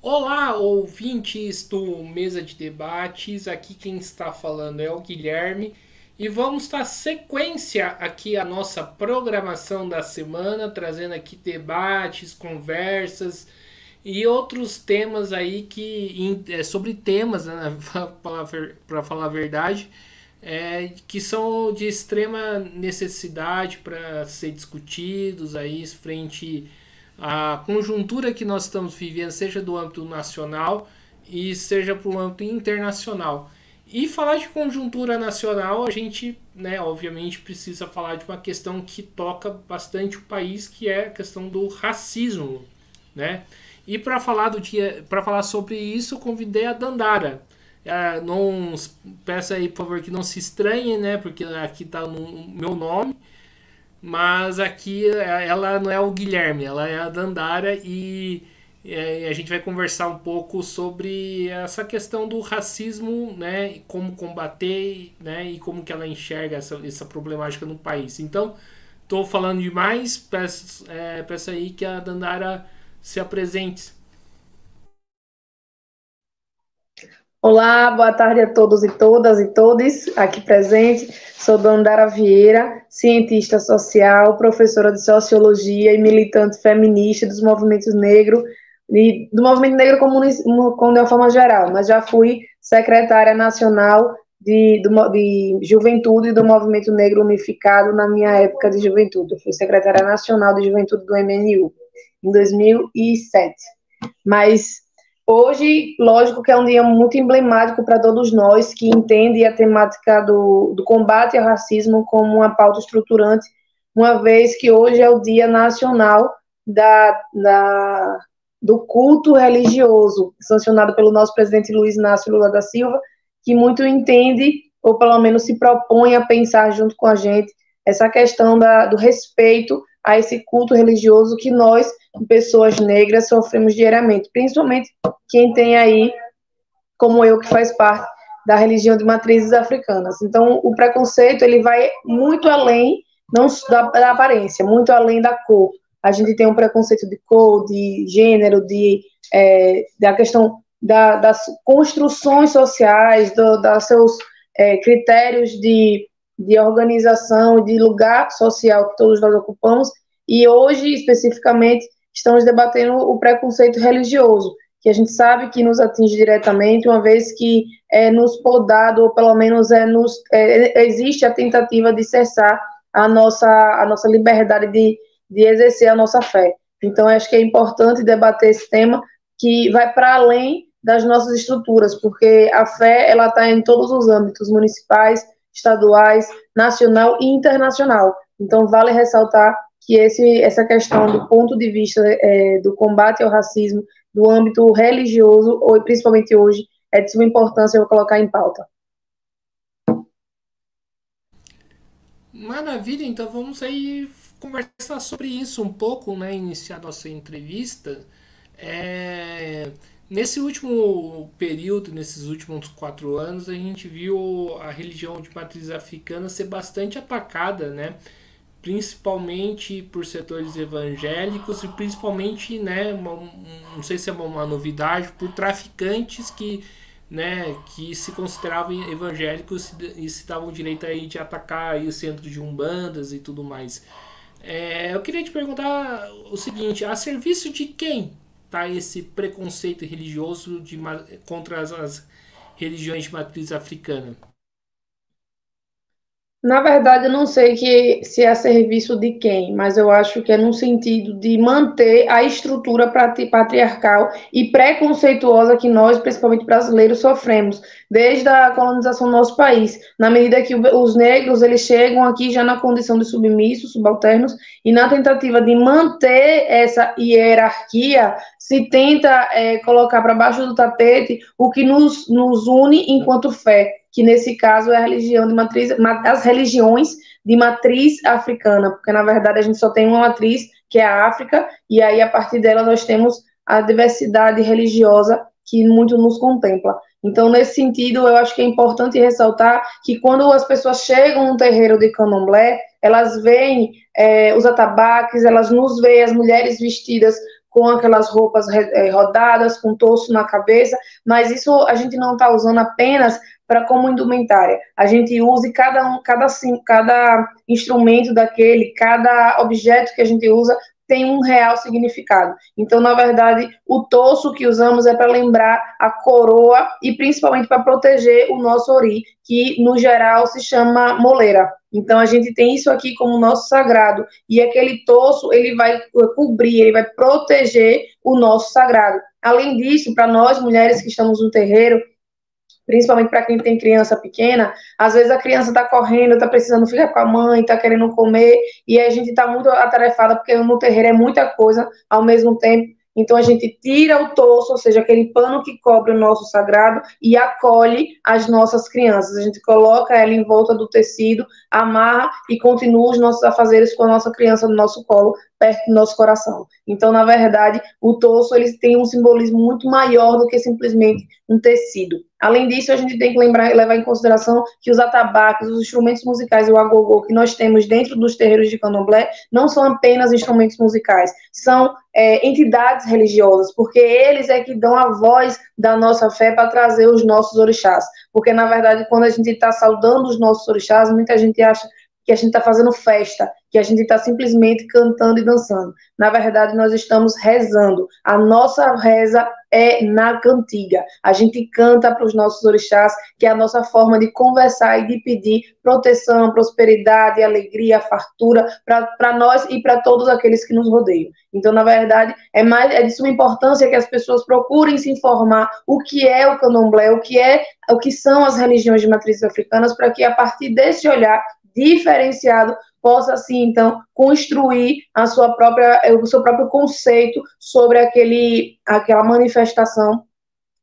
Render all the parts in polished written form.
Olá, ouvintes do Mesa de Debates. Aqui quem está falando é o Guilherme e vamos dar sequência aqui à nossa programação da semana, trazendo aqui debates, conversas e outros temas aí sobre temas, né, para falar a verdade, que são de extrema necessidade para ser discutidos aí frente à conjuntura que nós estamos vivendo, seja do âmbito nacional e seja para o âmbito internacional. E falar de conjuntura nacional, a gente, né, obviamente precisa falar de uma questão que toca bastante o país, que é a questão do racismo, né? E para falar para falar sobre isso, eu convidei a Dandara. Não peço aí, por favor, que não se estranhe, né? Porque aqui tá no meu nome, mas aqui ela não é o Guilherme, ela é a Dandara a gente vai conversar um pouco sobre essa questão do racismo, né? Como combater, né? E como que ela enxerga essa problemática no país. Então, estou falando demais, peço aí que a Dandara se apresente. Olá, boa tarde a todos e todas e todes aqui presentes. Sou Dandara Vieira, cientista social, professora de sociologia e militante feminista dos movimentos negros e do movimento negro como de uma forma geral, mas já fui secretária nacional de juventude do Movimento Negro Unificado na minha época de juventude. Eu fui secretária nacional de juventude do MNU em 2007. Mas hoje, lógico que é um dia muito emblemático para todos nós que entendem a temática do combate ao racismo como uma pauta estruturante, uma vez que hoje é o Dia Nacional do Culto Religioso, sancionado pelo nosso presidente Luiz Inácio Lula da Silva, que muito entende, ou pelo menos se propõe a pensar junto com a gente, essa questão do respeito a esse culto religioso que nós, pessoas negras, sofremos diariamente, principalmente quem tem aí, como eu, que faz parte da religião de matrizes africanas. Então, o preconceito, ele vai muito além não da aparência, muito além da cor. A gente tem um preconceito de cor, de gênero, da questão das construções sociais, dos seus critérios de organização, de lugar social que todos nós ocupamos, e hoje, especificamente, estamos debatendo o preconceito religioso, que a gente sabe que nos atinge diretamente, uma vez que é nos podado, ou pelo menos existe a tentativa de cessar a nossa liberdade de exercer a nossa fé. Então, acho que é importante debater esse tema, que vai para além das nossas estruturas, porque a fé ela está em todos os âmbitos, municipais, estaduais, nacional e internacional. Então, vale ressaltar que essa questão do ponto de vista do combate ao racismo, do âmbito religioso, ou principalmente hoje, é de suma importância eu vou colocar em pauta. Maravilha, então vamos aí conversar sobre isso um pouco, né? Iniciar nossa entrevista. É, Nesse último período, nesses últimos 4 anos, a gente viu a religião de matriz africana ser bastante atacada, né? Principalmente por setores evangélicos e principalmente, né, não sei se é uma novidade, por traficantes que se consideravam evangélicos e se davam direito aí de atacar aí o centro de umbandas e tudo mais. Eu queria te perguntar o seguinte: a serviço de quem está esse preconceito religioso contra as religiões de matriz africana? Na verdade, eu não sei se é a serviço de quem, mas eu acho que é no sentido de manter a estrutura patriarcal e preconceituosa que nós, principalmente brasileiros, sofremos desde a colonização do nosso país. Na medida que os negros eles chegam aqui já na condição de submissos, subalternos, e na tentativa de manter essa hierarquia, se tenta colocar para baixo do tapete o que nos une enquanto fé, que nesse caso é a religião de matriz, as religiões de matriz africana, porque na verdade a gente só tem uma matriz, que é a África, e aí a partir dela nós temos a diversidade religiosa que muito nos contempla. Então, nesse sentido, eu acho que é importante ressaltar que quando as pessoas chegam no terreiro de candomblé, elas veem os atabaques, elas nos veem as mulheres vestidas com aquelas roupas rodadas, com torso na cabeça, mas isso a gente não está usando apenas para como indumentária. A gente usa cada instrumento daquele, cada objeto que a gente usa tem um real significado. Então, na verdade, o torso que usamos é para lembrar a coroa e principalmente para proteger o nosso ori, que no geral se chama moleira. Então, a gente tem isso aqui como nosso sagrado. E aquele torso, ele vai cobrir, ele vai proteger o nosso sagrado. Além disso, para nós mulheres que estamos no terreiro, principalmente para quem tem criança pequena, às vezes a criança está correndo, está precisando ficar com a mãe, está querendo comer, e a gente está muito atarefada, porque no terreiro é muita coisa ao mesmo tempo. Então a gente tira o torso, ou seja, aquele pano que cobre o nosso sagrado, e acolhe as nossas crianças. A gente coloca ela em volta do tecido, amarra e continua os nossos afazeres com a nossa criança no nosso colo, perto do nosso coração. Então, na verdade, o torso ele tem um simbolismo muito maior do que simplesmente um tecido. Além disso, a gente tem que levar em consideração que os atabaques, os instrumentos musicais e o agogô que nós temos dentro dos terreiros de candomblé não são apenas instrumentos musicais, são entidades religiosas, porque eles é que dão a voz da nossa fé para trazer os nossos orixás. Porque, na verdade, quando a gente está saudando os nossos orixás, muita gente acha que a gente está fazendo festa, que a gente está simplesmente cantando e dançando. Na verdade, nós estamos rezando. A nossa reza é na cantiga. A gente canta para os nossos orixás, que é a nossa forma de conversar e de pedir proteção, prosperidade, alegria, fartura para nós e para todos aqueles que nos rodeiam. Então, na verdade, é de suma importância que as pessoas procurem se informar o que é o candomblé, o que são as religiões de matrizes africanas, para que a partir desse olhar diferenciado possa, assim, então, construir o seu próprio conceito sobre aquela manifestação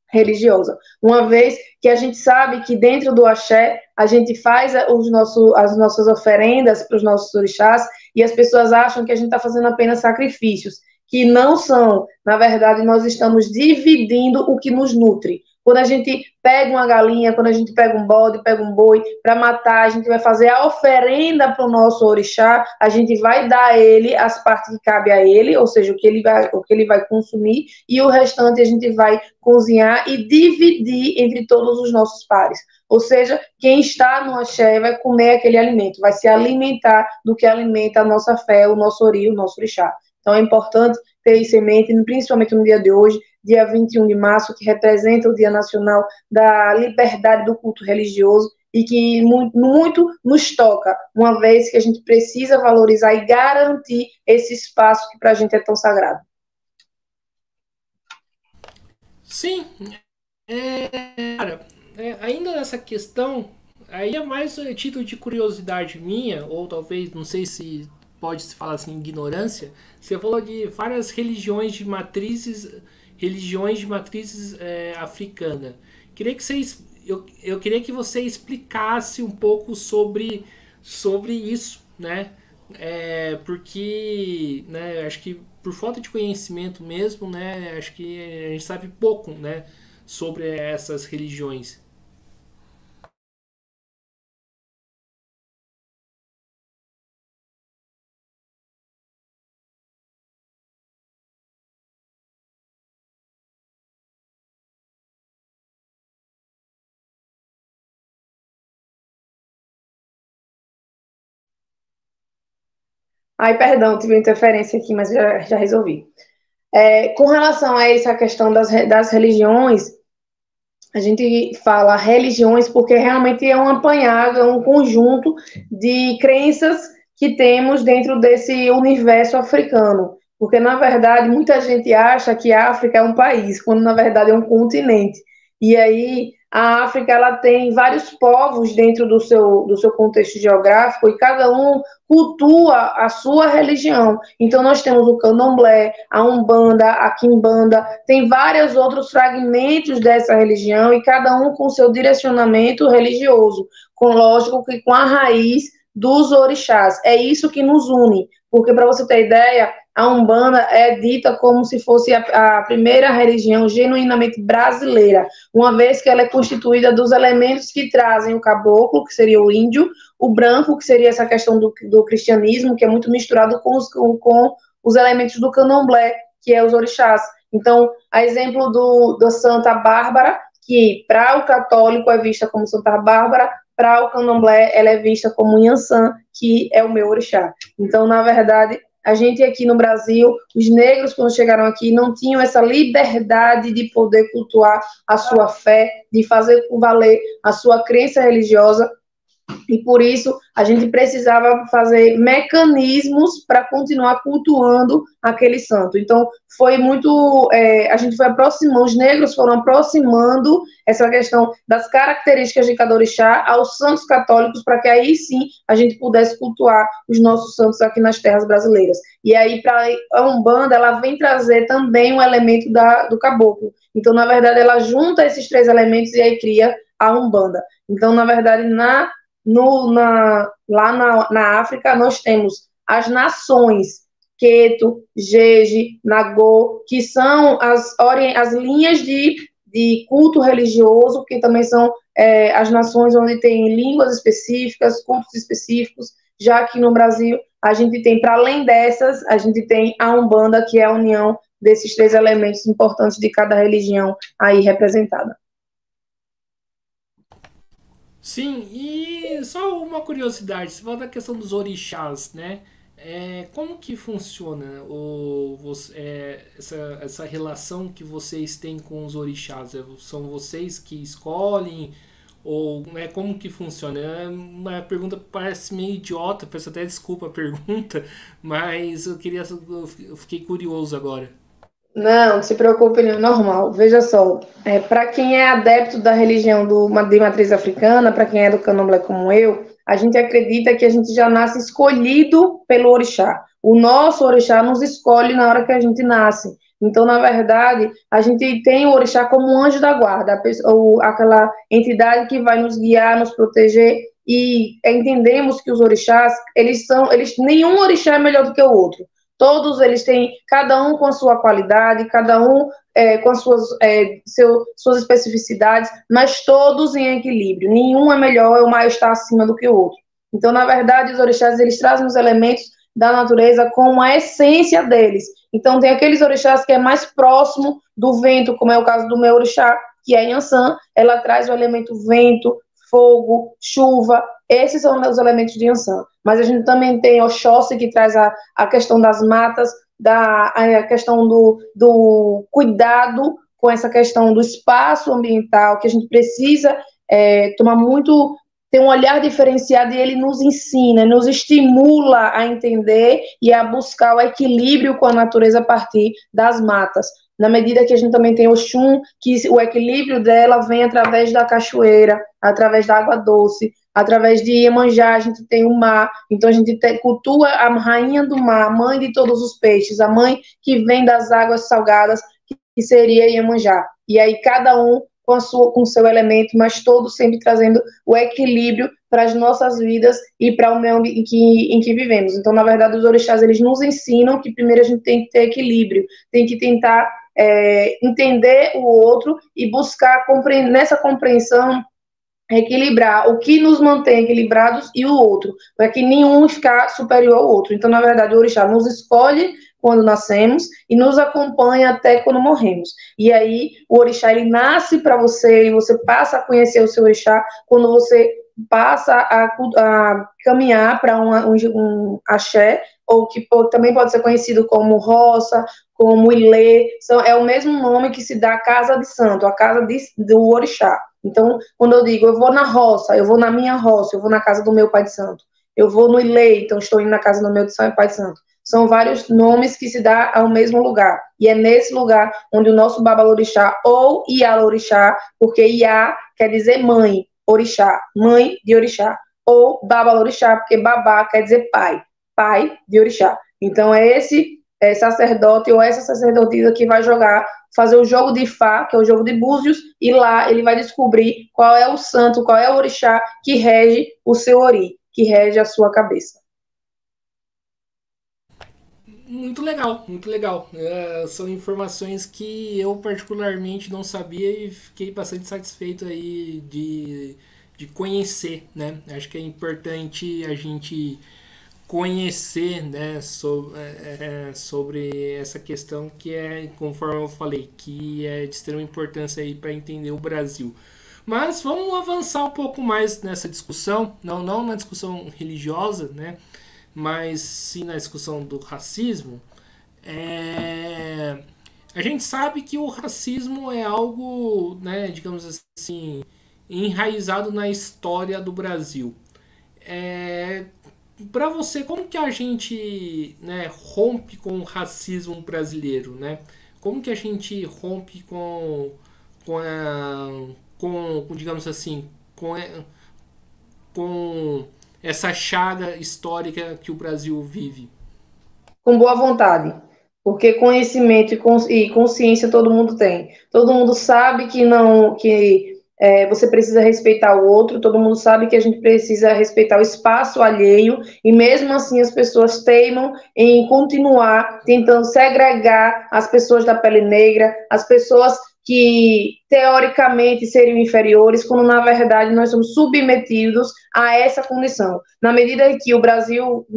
religiosa. Uma vez que a gente sabe que dentro do axé, a gente faz as nossas oferendas para os nossos orixás e as pessoas acham que a gente está fazendo apenas sacrifícios, que não são. Na verdade, nós estamos dividindo o que nos nutre. Quando a gente pega uma galinha, quando a gente pega um bode, pega um boi para matar, a gente vai fazer a oferenda para o nosso orixá, a gente vai dar a ele as partes que cabe a ele, ou seja, o que ele vai consumir, e o restante a gente vai cozinhar e dividir entre todos os nossos pares. Ou seja, quem está no axé vai comer aquele alimento, vai se alimentar do que alimenta a nossa fé, o nosso ori, o nosso orixá. Então é importante ter isso em mente, principalmente no dia de hoje, dia 21 de março, que representa o Dia Nacional da Liberdade do Culto Religioso e que muito nos toca, uma vez que a gente precisa valorizar e garantir esse espaço que para a gente é tão sagrado. Sim, cara, ainda nessa questão, aí é mais título de curiosidade minha, ou talvez, não sei se pode-se falar assim, ignorância. Você falou de várias religiões de matrizes africana. Eu queria que você explicasse um pouco sobre isso, né? Porque, né, acho que por falta de conhecimento mesmo, né, acho que a gente sabe pouco, né, sobre essas religiões. Ai, perdão, tive uma interferência aqui, mas já resolvi. Com relação a essa questão das religiões, a gente fala religiões porque realmente é um apanhado, é um conjunto de crenças que temos dentro desse universo africano. Porque, na verdade, muita gente acha que a África é um país, quando, na verdade, é um continente. E aí, a África ela tem vários povos dentro do seu contexto geográfico e cada um cultua a sua religião. Então, nós temos o candomblé, a umbanda, a quimbanda, tem vários outros fragmentos dessa religião e cada um com seu direcionamento religioso, lógico que com a raiz dos orixás. É isso que nos une, porque, para você ter ideia, a Umbanda é dita como se fosse a primeira religião genuinamente brasileira, uma vez que ela é constituída dos elementos que trazem o caboclo, que seria o índio, o branco, que seria essa questão do cristianismo, que é muito misturado com os elementos do candomblé, que é os orixás. Então, a exemplo do Santa Bárbara, que para o católico é vista como Santa Bárbara, para o candomblé ela é vista como Yansan, que é o meu orixá. Então, na verdade, a gente aqui no Brasil, os negros, quando chegaram aqui, não tinham essa liberdade de poder cultuar a sua fé, de fazer valer a sua crença religiosa, e por isso a gente precisava fazer mecanismos para continuar cultuando aquele santo. Então, foi muito. A gente foi aproximando, os negros foram aproximando essa questão das características de cada orixá aos santos católicos, para que aí sim a gente pudesse cultuar os nossos santos aqui nas terras brasileiras. E aí, para a Umbanda, ela vem trazer também um elemento do caboclo. Então, na verdade, ela junta esses três elementos e aí cria a Umbanda. Então, na verdade, lá na África, nós temos as nações Queto, Jeje, Nagô, que são as linhas de culto religioso, que também são as nações onde tem línguas específicas, cultos específicos, já que no Brasil a gente tem, para além dessas, a gente tem a Umbanda, que é a união desses três elementos importantes de cada religião aí representada. Sim, e só uma curiosidade, você fala da questão dos orixás, né? Como que funciona essa relação que vocês têm com os orixás? São vocês que escolhem? Ou como que funciona? É uma pergunta que parece meio idiota, peço até desculpa a pergunta, mas eu fiquei curioso agora. Não, não se preocupe, não, normal. Veja só, para quem é adepto da religião de matriz africana, para quem é do candomblé como eu, a gente acredita que a gente já nasce escolhido pelo orixá. O nosso orixá nos escolhe na hora que a gente nasce. Então, na verdade, a gente tem o orixá como um anjo da guarda, aquela entidade que vai nos guiar, nos proteger, e entendemos que os orixás, nenhum orixá é melhor do que o outro. Todos eles têm, cada um com a sua qualidade, cada um com as suas especificidades, mas todos em equilíbrio. Nenhum é melhor ou mais está acima do que o outro. Então, na verdade, os orixás, eles trazem os elementos da natureza com a essência deles. Então, tem aqueles orixás que é mais próximo do vento, como é o caso do meu orixá, que é Yansan, ela traz o elemento vento, fogo, chuva, esses são os elementos de Yansan. Mas a gente também tem Oxóssi, que traz a questão das matas, a questão do cuidado com essa questão do espaço ambiental, que a gente precisa tomar muito, ter um olhar diferenciado, e ele nos ensina, nos estimula a entender e a buscar o equilíbrio com a natureza a partir das matas. Na medida que a gente também tem Oxum, que o equilíbrio dela vem através da cachoeira, através da água doce, através de Iemanjá, a gente tem o mar, então a gente cultua a rainha do mar, a mãe de todos os peixes, a mãe que vem das águas salgadas, que seria Iemanjá. E aí cada um com o seu elemento, mas todos sempre trazendo o equilíbrio para as nossas vidas e para o meio em que vivemos. Então, na verdade, os orixás, eles nos ensinam que primeiro a gente tem que ter equilíbrio, tem que tentar entender o outro e buscar nessa compreensão equilibrar o que nos mantém equilibrados e o outro, para que nenhum ficar superior ao outro. Então, na verdade, o orixá nos escolhe quando nascemos e nos acompanha até quando morremos. E aí, o orixá, ele nasce para você e você passa a conhecer o seu orixá quando você passa a caminhar para um axé, ou que também pode ser conhecido como roça, como ilê, é o mesmo nome que se dá à casa de santo, a casa do orixá. Então, quando eu digo, eu vou na roça, eu vou na minha roça, eu vou na casa do meu pai de santo, eu vou no ilê, então estou indo na casa do meu pai de santo. São vários nomes que se dá ao mesmo lugar. E é nesse lugar onde o nosso babalorixá, ou Ialorixá, porque Iá quer dizer mãe, orixá, mãe de orixá, ou babalorixá, porque babá quer dizer pai, pai de orixá. Então, é esse sacerdote ou essa sacerdotisa que vai fazer o jogo de Fá, que é o jogo de Búzios, e lá ele vai descobrir qual é o santo, qual é o orixá que rege o seu ori, que rege a sua cabeça. Muito legal, muito legal. São informações que eu particularmente não sabia e fiquei bastante satisfeito aí de conhecer, né? Acho que é importante a gente conhecer, né, sobre essa questão que é, conforme eu falei, que é de extrema importância aí para entender o Brasil. Mas vamos avançar um pouco mais nessa discussão, não na discussão religiosa, né, mas sim na discussão do racismo. A gente sabe que o racismo é algo, né, digamos assim, enraizado na história do Brasil. Para você, como que a gente, né, rompe com o racismo brasileiro, né? Como que a gente rompe com, a, digamos assim, com essa chaga histórica que o Brasil vive? Com boa vontade, porque conhecimento e consciência todo mundo tem. Todo mundo sabe que não, que você precisa respeitar o outro, todo mundo sabe que a gente precisa respeitar o espaço alheio, e mesmo assim as pessoas teimam em continuar tentando segregar as pessoas da pele negra, as pessoas que teoricamente seriam inferiores, quando na verdade nós somos submetidos a essa condição. Na medida que o Brasil,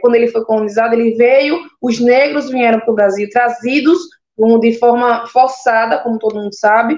quando ele foi colonizado, ele veio, os negros vieram para o Brasil trazidos de forma forçada, como todo mundo sabe,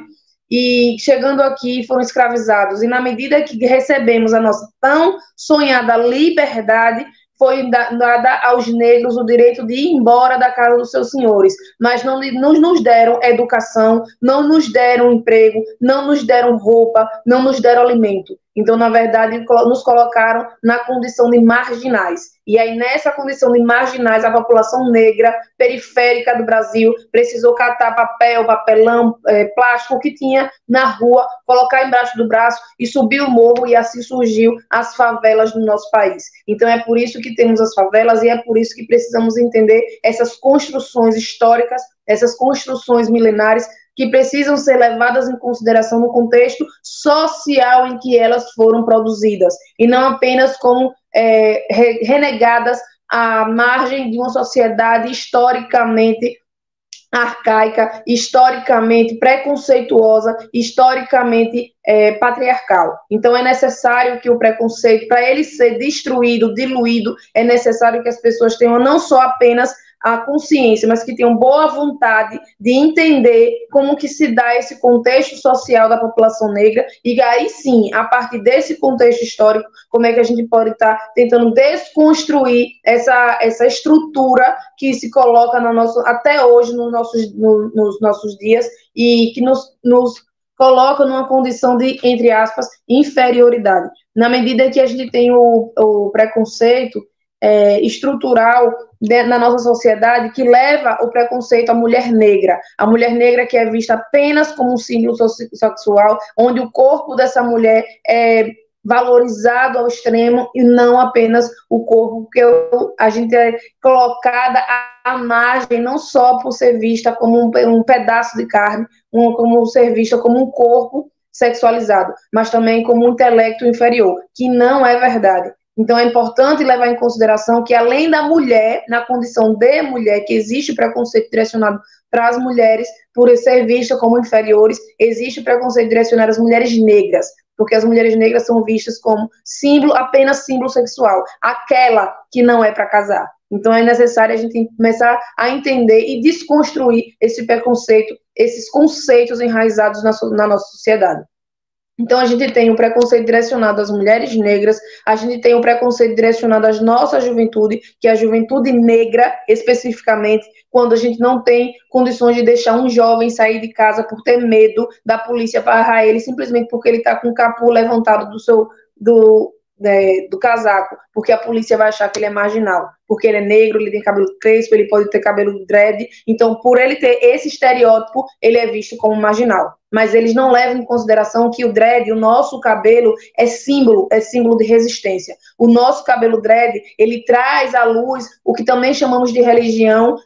e chegando aqui foram escravizados. E na medida que recebemos a nossa tão sonhada liberdade, foi dada aos negros o direito de ir embora da casa dos seus senhores, mas não nos deram educação, não nos deram emprego, não nos deram roupa, não nos deram alimento. Então, na verdade, nos colocaram na condição de marginais. E aí, nessa condição de marginais, a população negra periférica do Brasil precisou catar papelão, plástico que tinha na rua, colocar embaixo do braço e subir o morro, e assim surgiu as favelas no nosso país. Então, é por isso que temos as favelas e é por isso que precisamos entender essas construções históricas, essas construções milenares, que precisam ser levadas em consideração no contexto social em que elas foram produzidas, e não apenas como renegadas à margem de uma sociedade historicamente arcaica, historicamente preconceituosa, historicamente patriarcal. Então é necessário que o preconceito, para ele ser destruído, diluído, é necessário que as pessoas tenham não só apenas a consciência, mas que tenham boa vontade de entender como que se dá esse contexto social da população negra, e aí sim, a partir desse contexto histórico, como é que a gente pode estar tentando desconstruir essa estrutura que se coloca até hoje nos nossos dias, e que nos coloca numa condição de, entre aspas, inferioridade. Na medida que a gente tem o preconceito estrutural na nossa sociedade, que leva o preconceito à mulher negra. A mulher negra que é vista apenas como um símbolo sexual, onde o corpo dessa mulher é valorizado ao extremo, e não apenas o corpo, porque a gente é colocada à margem, não só por ser vista como um pedaço de carne, como ser vista como um corpo sexualizado, mas também como um intelecto inferior, que não é verdade. Então, é importante levar em consideração que, além da mulher, na condição de mulher, que existe preconceito direcionado para as mulheres, por ser vista como inferiores, existe preconceito direcionado às mulheres negras, porque as mulheres negras são vistas como símbolo, apenas símbolo sexual, aquela que não é para casar. Então, é necessário a gente começar a entender e desconstruir esse preconceito, esses conceitos enraizados na nossa sociedade. Então, a gente tem o preconceito direcionado às mulheres negras, a gente tem o preconceito direcionado à nossa juventude, que é a juventude negra, especificamente, quando a gente não tem condições de deixar um jovem sair de casa por ter medo da polícia barrar ele, simplesmente porque ele está com o capô levantado do casaco, porque a polícia vai achar que ele é marginal, porque ele é negro, ele tem cabelo crespo, ele pode ter cabelo dread, então por ele ter esse estereótipo, ele é visto como marginal. Mas eles não levam em consideração que o dread, o nosso cabelo, é símbolo de resistência. O nosso cabelo dread, ele traz à luz o que também chamamos de religião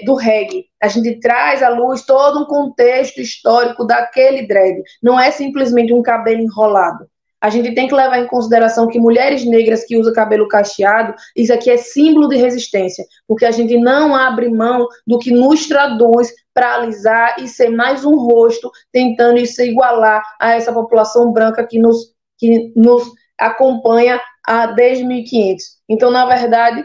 do reggae. A gente traz à luz todo um contexto histórico daquele dread. Não é simplesmente um cabelo enrolado. A gente tem que levar em consideração que mulheres negras que usam cabelo cacheado, isso aqui é símbolo de resistência, porque a gente não abre mão do que nos traduz para alisar e ser mais um rosto, tentando se igualar a essa população branca que nos acompanha desde 1500. Então, na verdade,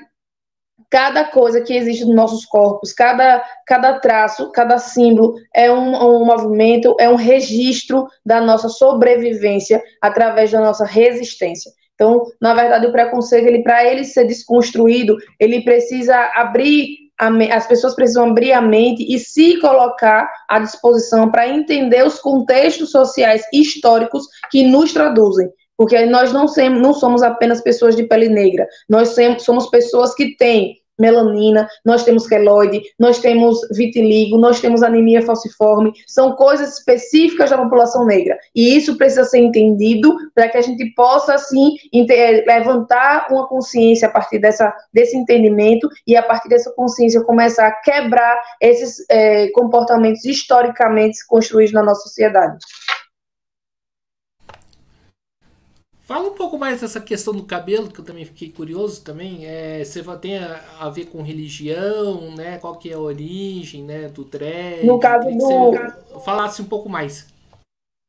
cada coisa que existe nos nossos corpos, cada traço, cada símbolo é um movimento, é um registro da nossa sobrevivência através da nossa resistência. Então, na verdade, o preconceito, para ele ser desconstruído, ele precisa as pessoas precisam abrir a mente e se colocar à disposição para entender os contextos sociais históricos que nos traduzem. Porque nós não somos apenas pessoas de pele negra, nós somos pessoas que têm melanina, nós temos queloide, nós temos vitiligo, nós temos anemia falciforme, são coisas específicas da população negra. E isso precisa ser entendido para que a gente possa, assim, levantar uma consciência a partir desse entendimento e, a partir dessa consciência, começar a quebrar esses comportamentos historicamente construídos na nossa sociedade. Fala um pouco mais dessa questão do cabelo, que eu também fiquei curioso também. Você tem a ver com religião, né? Qual que é a origem, né, do dread? No caso que você falasse um pouco mais.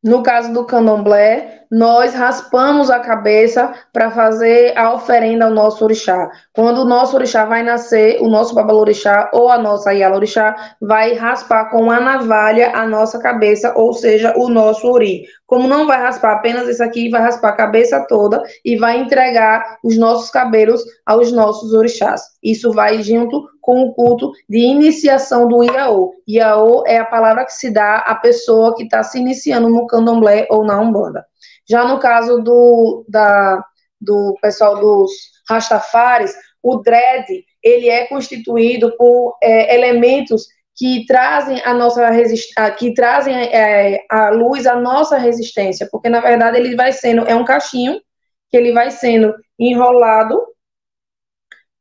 No caso do candomblé, nós raspamos a cabeça para fazer a oferenda ao nosso orixá. Quando o nosso orixá vai nascer, o nosso babalorixá ou a nossa ialorixá vai raspar com a navalha a nossa cabeça, ou seja, o nosso ori. Como não vai raspar apenas isso aqui, vai raspar a cabeça toda e vai entregar os nossos cabelos aos nossos orixás. Isso vai junto com o culto de iniciação do Iaô. Iaô é a palavra que se dá à pessoa que está se iniciando no candomblé ou na umbanda. Já no caso do pessoal dos rastafares, o dread, ele é constituído por elementos que trazem à luz a nossa resistência, porque na verdade ele vai sendo, é um cachinho que ele vai sendo enrolado.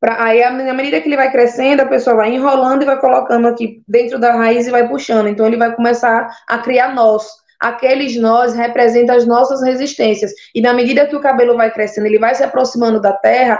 Aí, à medida que ele vai crescendo, a pessoa vai enrolando e vai colocando aqui dentro da raiz e vai puxando. Então, ele vai começar a criar nós. Aqueles nós representam as nossas resistências. E na medida que o cabelo vai crescendo, ele vai se aproximando da terra,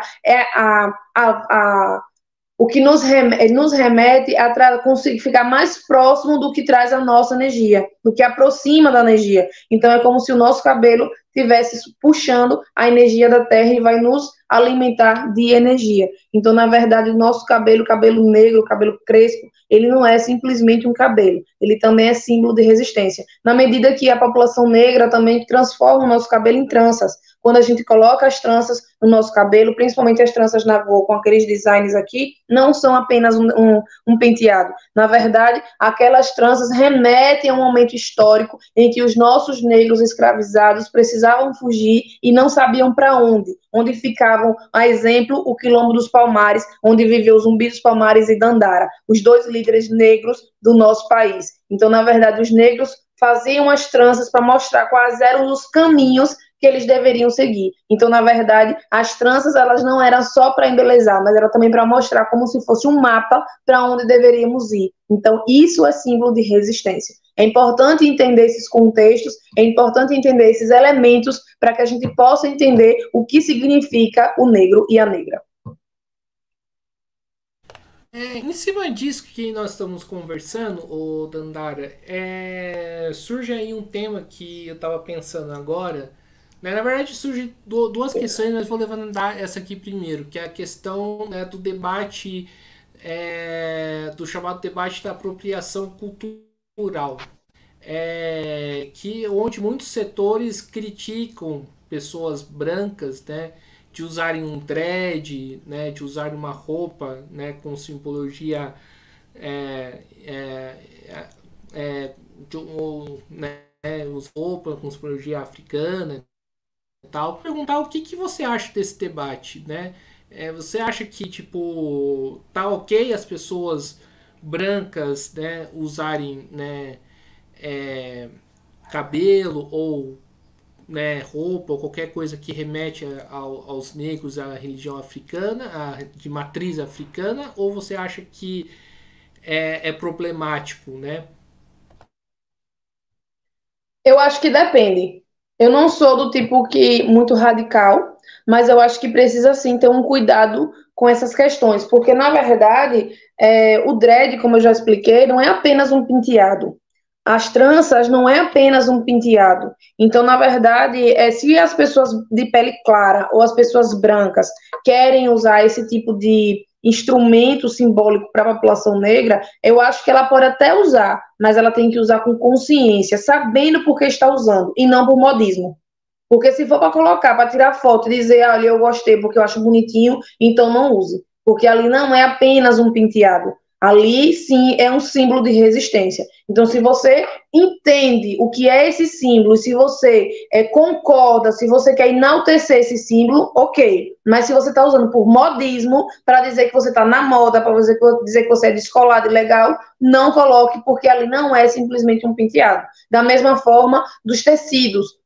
o que nos remete a conseguir ficar mais próximo do que traz a nossa energia, do que aproxima da energia. Então, é como se o nosso cabelo estivesse puxando a energia da terra e vai nos alimentar de energia. Então, na verdade, o nosso cabelo negro, cabelo crespo, ele não é simplesmente um cabelo, ele também é símbolo de resistência. Na medida que a população negra também transforma o nosso cabelo em tranças. Quando a gente coloca as tranças no nosso cabelo, principalmente as tranças na avó, com aqueles designs aqui, não são apenas um penteado. Na verdade, aquelas tranças remetem a um momento histórico em que os nossos negros escravizados precisavam fugir e não sabiam para onde ficavam, a exemplo, o Quilombo dos Palmares, onde viveu o Zumbi dos Palmares e Dandara, os dois líderes negros do nosso país. Então, na verdade, os negros faziam as tranças para mostrar quais eram os caminhos que eles deveriam seguir. Então, na verdade, as tranças, elas não eram só para embelezar, mas era também para mostrar como se fosse um mapa para onde deveríamos ir. Então, isso é símbolo de resistência. É importante entender esses contextos, é importante entender esses elementos para que a gente possa entender o que significa o negro e a negra. Em cima disso que nós estamos conversando, o Dandara, surge aí um tema que eu estava pensando agora. Na verdade, surge duas questões, mas vou levantar essa aqui primeiro, que é a questão, né, do debate, do chamado debate da apropriação cultural, onde muitos setores criticam pessoas brancas, né, de usarem um dread, né, de usarem uma roupa, né, com simbologia roupa com simbologia africana e tal. Perguntar o que você acha desse debate, né? Você acha que, tipo, tá ok as pessoas brancas, né, usarem, né, cabelo ou, né, roupa ou qualquer coisa que remete aos negros, à religião africana, de matriz africana, ou você acha que é problemático, né? Eu acho que depende. Eu não sou do tipo que muito radical, mas eu acho que precisa sim ter um cuidado com essas questões, porque na verdade o dread, como eu já expliquei, não é apenas um penteado. As tranças não é apenas um penteado. Então, na verdade, se as pessoas de pele clara ou as pessoas brancas querem usar esse tipo de instrumento simbólico para a população negra, eu acho que ela pode até usar, mas ela tem que usar com consciência, sabendo por que está usando, e não por modismo. Porque se for para colocar, para tirar foto e dizer, olha, eu gostei porque eu acho bonitinho, então não use. Porque ali não é apenas um penteado. Ali, sim, é um símbolo de resistência. Então, se você entende o que é esse símbolo, se você concorda, se você quer enaltecer esse símbolo, ok. Mas se você está usando por modismo, para dizer que você está na moda, para dizer que você é descolado e legal, não coloque, porque ali não é simplesmente um penteado. Da mesma forma, dos tecidos.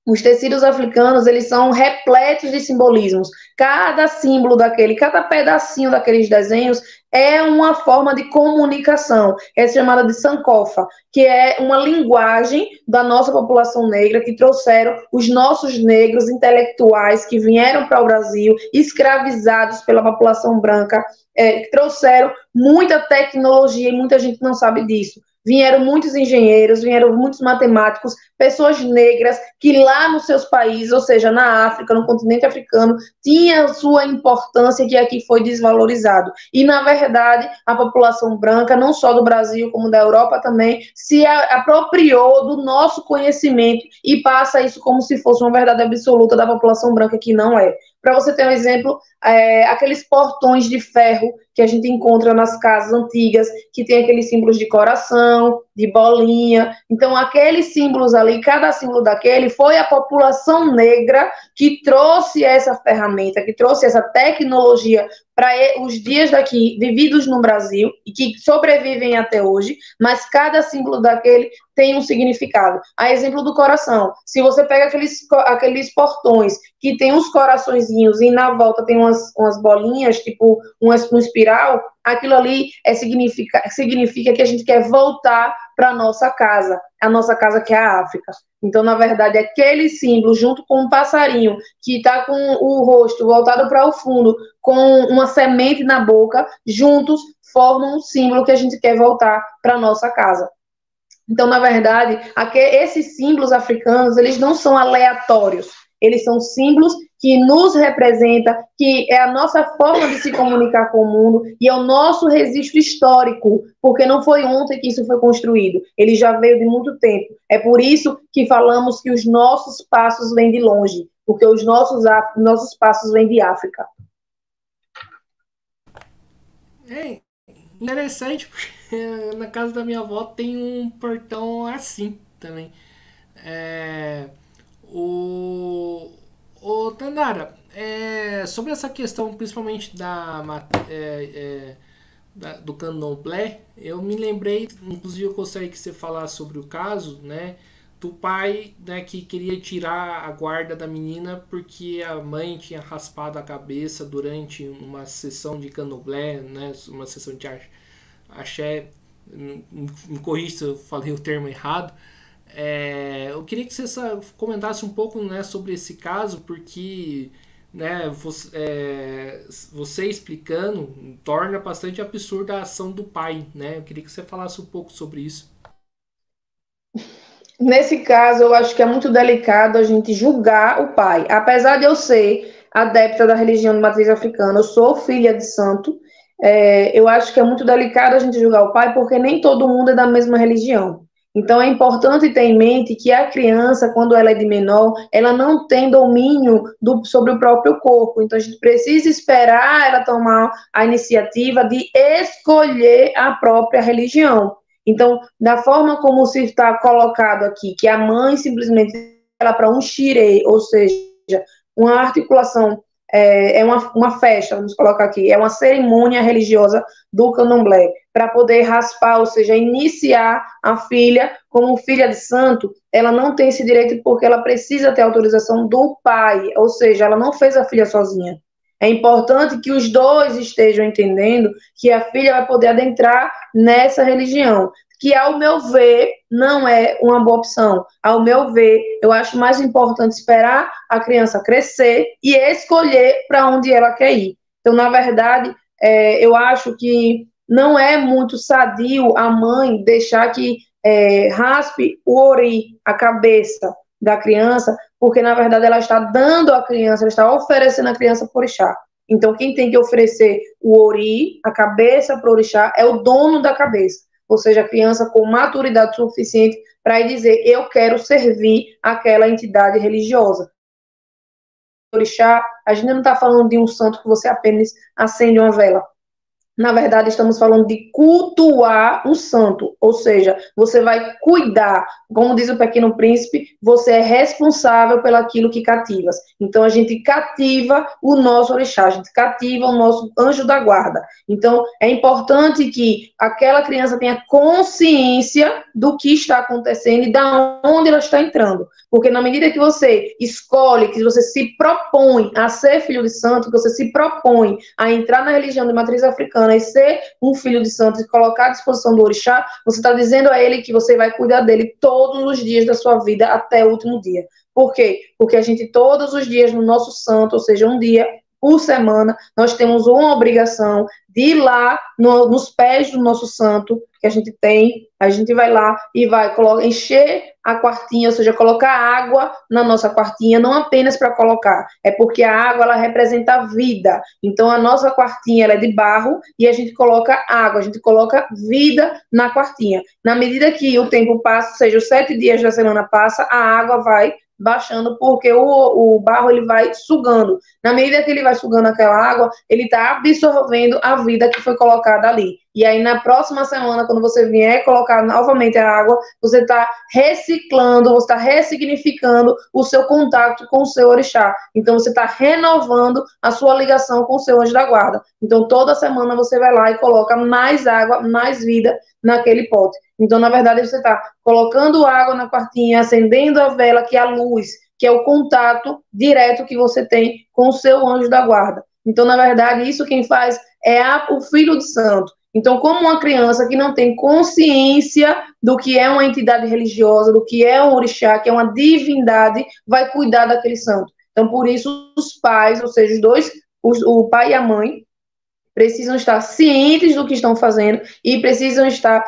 Os tecidos africanos, eles são repletos de simbolismos. Cada símbolo daquele, cada pedacinho daqueles desenhos é uma forma de comunicação. É chamada de sankofa, que é uma linguagem da nossa população negra que trouxeram os nossos negros intelectuais que vieram para o Brasil, escravizados pela população branca, que trouxeram muita tecnologia e muita gente não sabe disso. Vieram muitos engenheiros, vieram muitos matemáticos, pessoas negras que lá nos seus países, ou seja, na África, no continente africano, tinha sua importância que aqui foi desvalorizado. E, na verdade, a população branca, não só do Brasil, como da Europa também, se apropriou do nosso conhecimento e passa isso como se fosse uma verdade absoluta da população branca, que não é. Para você ter um exemplo, aqueles portões de ferro que a gente encontra nas casas antigas, que tem aqueles símbolos de coração, de bolinha. Então, aqueles símbolos ali, cada símbolo daquele, foi a população negra que trouxe essa ferramenta, que trouxe essa tecnologia para os dias daqui, vividos no Brasil, e que sobrevivem até hoje, mas cada símbolo daquele tem um significado. A exemplo do coração, se você pega aqueles portões que tem uns coraçõezinhos e na volta tem umas bolinhas, tipo um espiral, aquilo ali significa que a gente quer voltar para a nossa casa que é a África. Então, na verdade, aquele símbolo, junto com um passarinho que está com o rosto voltado para o fundo, com uma semente na boca, juntos formam um símbolo que a gente quer voltar para a nossa casa. Então, na verdade, esses símbolos africanos, eles não são aleatórios. Eles são símbolos que nos representam, que é a nossa forma de se comunicar com o mundo e é o nosso registro histórico, porque não foi ontem que isso foi construído, ele já veio de muito tempo. É por isso que falamos que os nossos passos vêm de longe, porque os nossos passos vêm de África. É interessante, porque na casa da minha avó tem um portão assim também. É, o Tandara, sobre essa questão, principalmente do candomblé, eu me lembrei, inclusive eu gostaria que você falasse sobre o caso, né, do pai, né, que queria tirar a guarda da menina porque a mãe tinha raspado a cabeça durante uma sessão de candomblé, né, uma sessão de axé, me corrija se eu falei o termo errado. Eu queria que você comentasse um pouco, né, sobre esse caso, porque, né, você explicando torna bastante absurda a ação do pai, né? Eu queria que você falasse um pouco sobre isso. Nesse caso, eu acho que é muito delicado a gente julgar o pai. Apesar de eu ser adepta da religião de matriz africana, eu sou filha de santo, eu acho que é muito delicado a gente julgar o pai, porque nem todo mundo é da mesma religião. Então, é importante ter em mente que a criança, quando ela é de menor, ela não tem domínio sobre o próprio corpo. Então, a gente precisa esperar ela tomar a iniciativa de escolher a própria religião. Então, da forma como se está colocado aqui, que a mãe simplesmente ela para um xirê, ou seja, uma articulação, uma festa, vamos colocar aqui, é uma cerimônia religiosa do candomblé, para poder raspar, ou seja, iniciar a filha como filha de santo, ela não tem esse direito porque ela precisa ter autorização do pai, ou seja, ela não fez a filha sozinha. É importante que os dois estejam entendendo que a filha vai poder adentrar nessa religião, que, ao meu ver, não é uma boa opção. Ao meu ver, eu acho mais importante esperar a criança crescer e escolher para onde ela quer ir. Então, na verdade, eu acho que não é muito sadio a mãe deixar que raspe o ori, a cabeça da criança, porque na verdade ela está dando à criança, ela está oferecendo à criança para o orixá. Então quem tem que oferecer o ori, a cabeça para o orixá, é o dono da cabeça, ou seja, a criança com maturidade suficiente para dizer, eu quero servir aquela entidade religiosa. Orixá, a gente não está falando de um santo que você apenas acende uma vela. Na verdade, estamos falando de cultuar um santo, ou seja, você vai cuidar, como diz o Pequeno Príncipe, você é responsável pelaquilo que cativas. Então, a gente cativa o nosso orixá, a gente cativa o nosso anjo da guarda. Então, é importante que aquela criança tenha consciência do que está acontecendo e da onde ela está entrando. Porque na medida que você escolhe, que você se propõe a ser filho de santo, que você se propõe a entrar na religião de matriz africana, e ser um filho de santo e colocar à disposição do orixá, você está dizendo a ele que você vai cuidar dele todos os dias da sua vida até o último dia. Por quê? Porque a gente todos os dias no nosso santo, ou seja, um dia por semana, nós temos uma obrigação de ir lá nos pés do nosso santo, que a gente vai lá e vai encher a quartinha, ou seja, colocar água na nossa quartinha, não apenas para colocar, é porque a água, ela representa a vida. Então, a nossa quartinha, ela é de barro e a gente coloca água, a gente coloca vida na quartinha. Na medida que o tempo passa, ou seja, os 7 dias da semana passa, a água vai baixando, porque o barro ele vai sugando. Na medida que ele vai sugando aquela água, ele está absorvendo a vida que foi colocada ali. E aí, na próxima semana, quando você vier colocar novamente a água, você está reciclando, você está ressignificando o seu contato com o seu orixá. Então, você está renovando a sua ligação com o seu anjo da guarda. Então, toda semana você vai lá e coloca mais água, mais vida naquele pote. Então, na verdade, você está colocando água na quartinha, acendendo a vela, que é a luz, que é o contato direto que você tem com o seu anjo da guarda. Então, na verdade, isso quem faz é o filho de santo. Então, como uma criança que não tem consciência do que é uma entidade religiosa, do que é um orixá, que é uma divindade, vai cuidar daquele santo. Então, por isso, os pais, ou seja, os dois, o pai e a mãe, precisam estar cientes do que estão fazendo e precisam estar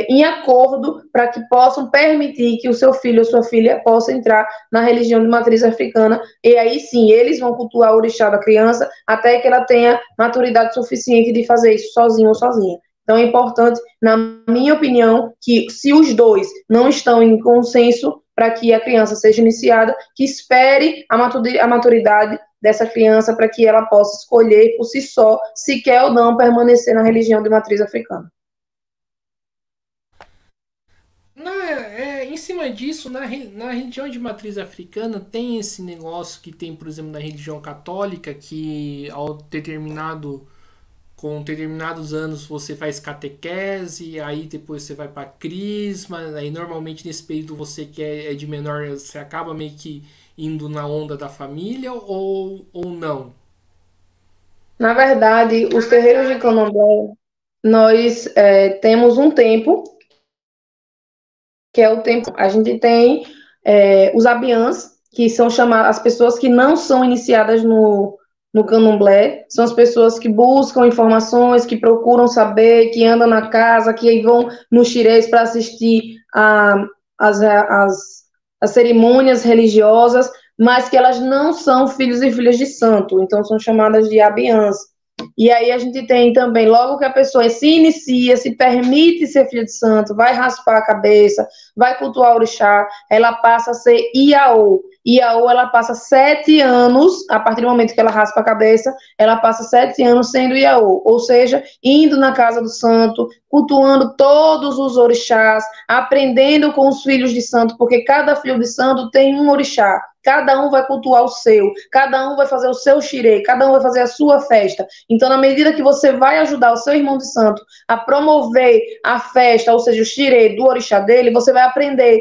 em acordo para que possam permitir que o seu filho ou sua filha possa entrar na religião de matriz africana, e aí sim, eles vão cultuar o orixá da criança até que ela tenha maturidade suficiente de fazer isso sozinho ou sozinha. Então é importante, na minha opinião, que se os dois não estão em consenso para que a criança seja iniciada, que espere a maturidade dessa criança para que ela possa escolher por si só se quer ou não permanecer na religião de matriz africana. Em cima disso, na religião de matriz africana tem esse negócio que tem, por exemplo, na religião católica, que com determinados anos você faz catequese, aí depois você vai para crisma, aí normalmente nesse período você que é de menor, você acaba meio que indo na onda da família ou não? Na verdade, os terreiros de candomblé, nós temos um tempo, que é o tempo, a gente tem os abiãs, que são chamadas, as pessoas que não são iniciadas no candomblé, são as pessoas que buscam informações, que procuram saber, que andam na casa, que vão nos xirês para assistir as cerimônias religiosas, mas que elas não são filhos e filhas de santo, então são chamadas de abiãs. E aí a gente tem também, logo que a pessoa se inicia, se permite ser filha de santo, vai raspar a cabeça, vai cultuar o orixá, ela passa a ser Iaô. Iaô, ela passa 7 anos, a partir do momento que ela raspa a cabeça, ela passa 7 anos sendo Iaô, ou seja, indo na casa do santo, cultuando todos os orixás, aprendendo com os filhos de santo, porque cada filho de santo tem um orixá. Cada um vai cultuar o seu, cada um vai fazer o seu xirê, cada um vai fazer a sua festa. Então, na medida que você vai ajudar o seu irmão de santo a promover a festa, ou seja, o xirê do orixá dele, você vai aprender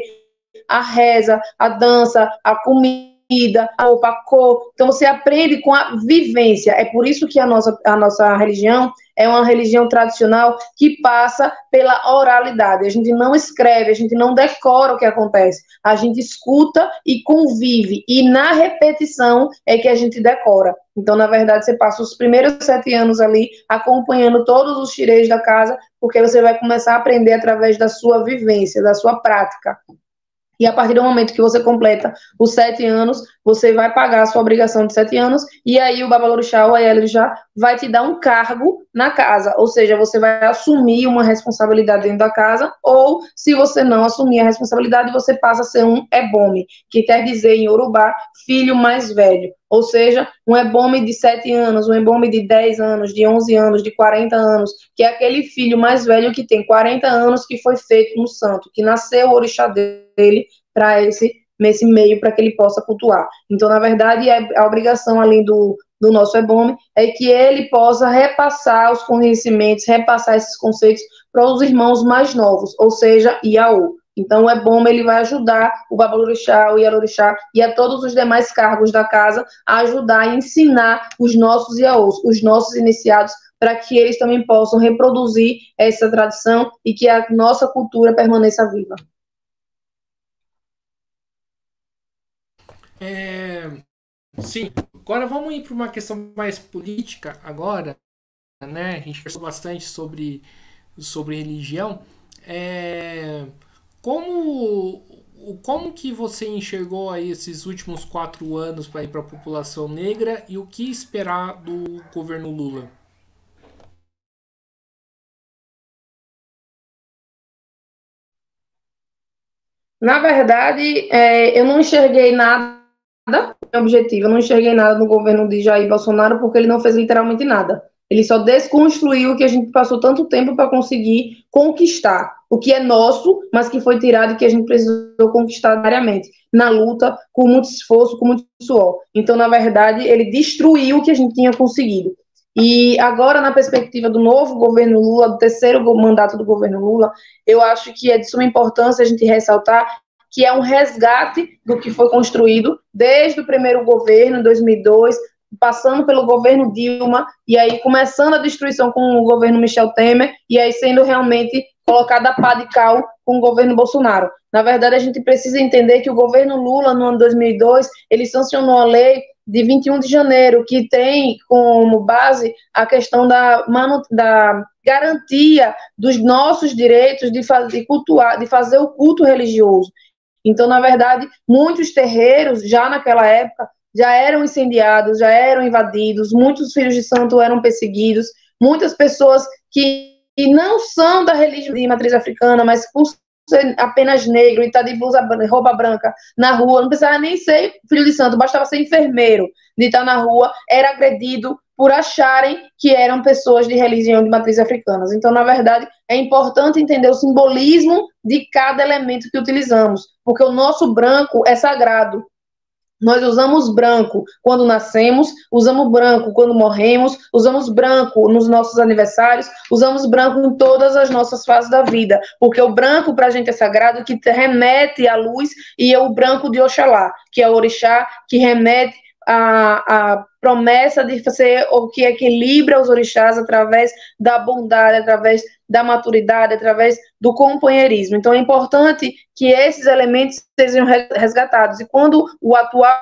a reza, a dança, a comida, a roupa, a cor. Então, você aprende com a vivência. É por isso que a nossa religião é uma religião tradicional que passa pela oralidade. A gente não escreve, a gente não decora o que acontece. A gente escuta e convive. E na repetição é que a gente decora. Então, na verdade, você passa os primeiros 7 anos ali acompanhando todos os xirês da casa, porque você vai começar a aprender através da sua vivência, da sua prática. E a partir do momento que você completa os 7 anos, você vai pagar a sua obrigação de 7 anos, e aí o Babalorixá ou a Iemanjá vai te dar um cargo na casa, ou seja, você vai assumir uma responsabilidade dentro da casa, ou se você não assumir a responsabilidade, você passa a ser um ebome, que quer dizer em Yorubá, filho mais velho. Ou seja, um ebome de 7 anos, um ebome de 10 anos, de 11 anos, de 40 anos, que é aquele filho mais velho que tem 40 anos, que foi feito no santo, que nasceu o orixá dele para nesse meio, para que ele possa cultuar. Então, na verdade, a obrigação, além do nosso ebome, é que ele possa repassar os conhecimentos, repassar esses conceitos para os irmãos mais novos, ou seja, Iaô. Então, o ebome, ele vai ajudar o Babalorixá, o Ialorixá e a todos os demais cargos da casa a ajudar a ensinar os nossos Iaôs, os nossos iniciados, para que eles também possam reproduzir essa tradição e que a nossa cultura permaneça viva. Sim, agora vamos ir para uma questão mais política agora, né? A gente conversou bastante sobre religião. Como que você enxergou aí esses últimos 4 anos para ir para a população negra e o que esperar do governo Lula? Na verdade, eu não enxerguei nada, objetivo, eu não enxerguei nada no governo de Jair Bolsonaro, porque ele não fez literalmente nada. Ele só desconstruiu o que a gente passou tanto tempo para conseguir conquistar, o que é nosso, mas que foi tirado e que a gente precisou conquistar diariamente, na luta, com muito esforço, com muito suor. Então, na verdade, ele destruiu o que a gente tinha conseguido. E agora, na perspectiva do novo governo Lula, do terceiro mandato do governo Lula, eu acho que é de suma importância a gente ressaltar que é um resgate do que foi construído desde o primeiro governo, em 2002, passando pelo governo Dilma, e aí começando a destruição com o governo Michel Temer, e aí sendo realmente colocada a pá de cal com o governo Bolsonaro. Na verdade, a gente precisa entender que o governo Lula, no ano 2002, ele sancionou a lei de 21 de janeiro, que tem como base a questão da garantia dos nossos direitos de cultuar, de fazer o culto religioso. Então, na verdade, muitos terreiros, já naquela época, já eram incendiados, já eram invadidos, muitos filhos de santo eram perseguidos, muitas pessoas que não são da religião de matriz africana, mas por ser apenas negro e estar de roupa branca na rua, não precisava nem ser filho de santo, bastava ser enfermeiro de estar na rua, era agredido por acharem que eram pessoas de religião de matriz africanas. Então, na verdade, é importante entender o simbolismo de cada elemento que utilizamos, porque o nosso branco é sagrado. Nós usamos branco quando nascemos, usamos branco quando morremos, usamos branco nos nossos aniversários, usamos branco em todas as nossas fases da vida, porque o branco para a gente é sagrado, que remete à luz, e é o branco de Oxalá, que é o orixá, que remete a promessa de ser o que equilibra os orixás através da bondade, através da maturidade, através do companheirismo. Então, é importante que esses elementos sejam resgatados. E quando o atual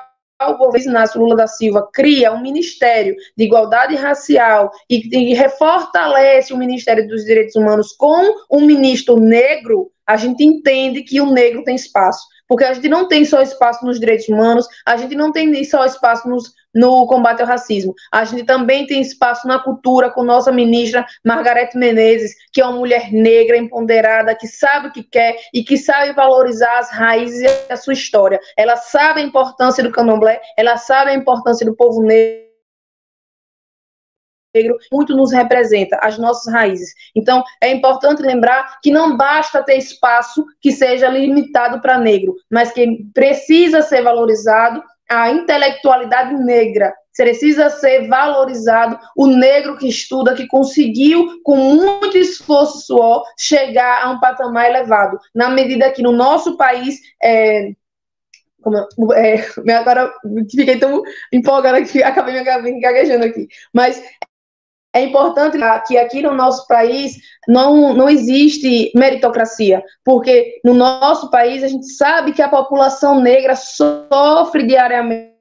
governo Inácio Lula da Silva cria um Ministério de Igualdade Racial e refortalece o Ministério dos Direitos Humanos com um ministro negro, a gente entende que o negro tem espaço. Porque a gente não tem só espaço nos direitos humanos, a gente não tem só espaço no combate ao racismo. A gente também tem espaço na cultura com nossa ministra Margarete Menezes, que é uma mulher negra, empoderada, que sabe o que quer e que sabe valorizar as raízes e a sua história. Ela sabe a importância do candomblé, ela sabe a importância do povo negro, muito nos representa, as nossas raízes. Então, é importante lembrar que não basta ter espaço que seja limitado para negro, mas que precisa ser valorizado a intelectualidade negra, precisa ser valorizado o negro que estuda, que conseguiu, com muito esforço e suor, chegar a um patamar elevado. Na medida que no nosso país, agora fiquei tão empolgada que acabei me gaguejando aqui. Mas é importante que aqui no nosso país não existe meritocracia, porque no nosso país a gente sabe que a população negra sofre diariamente.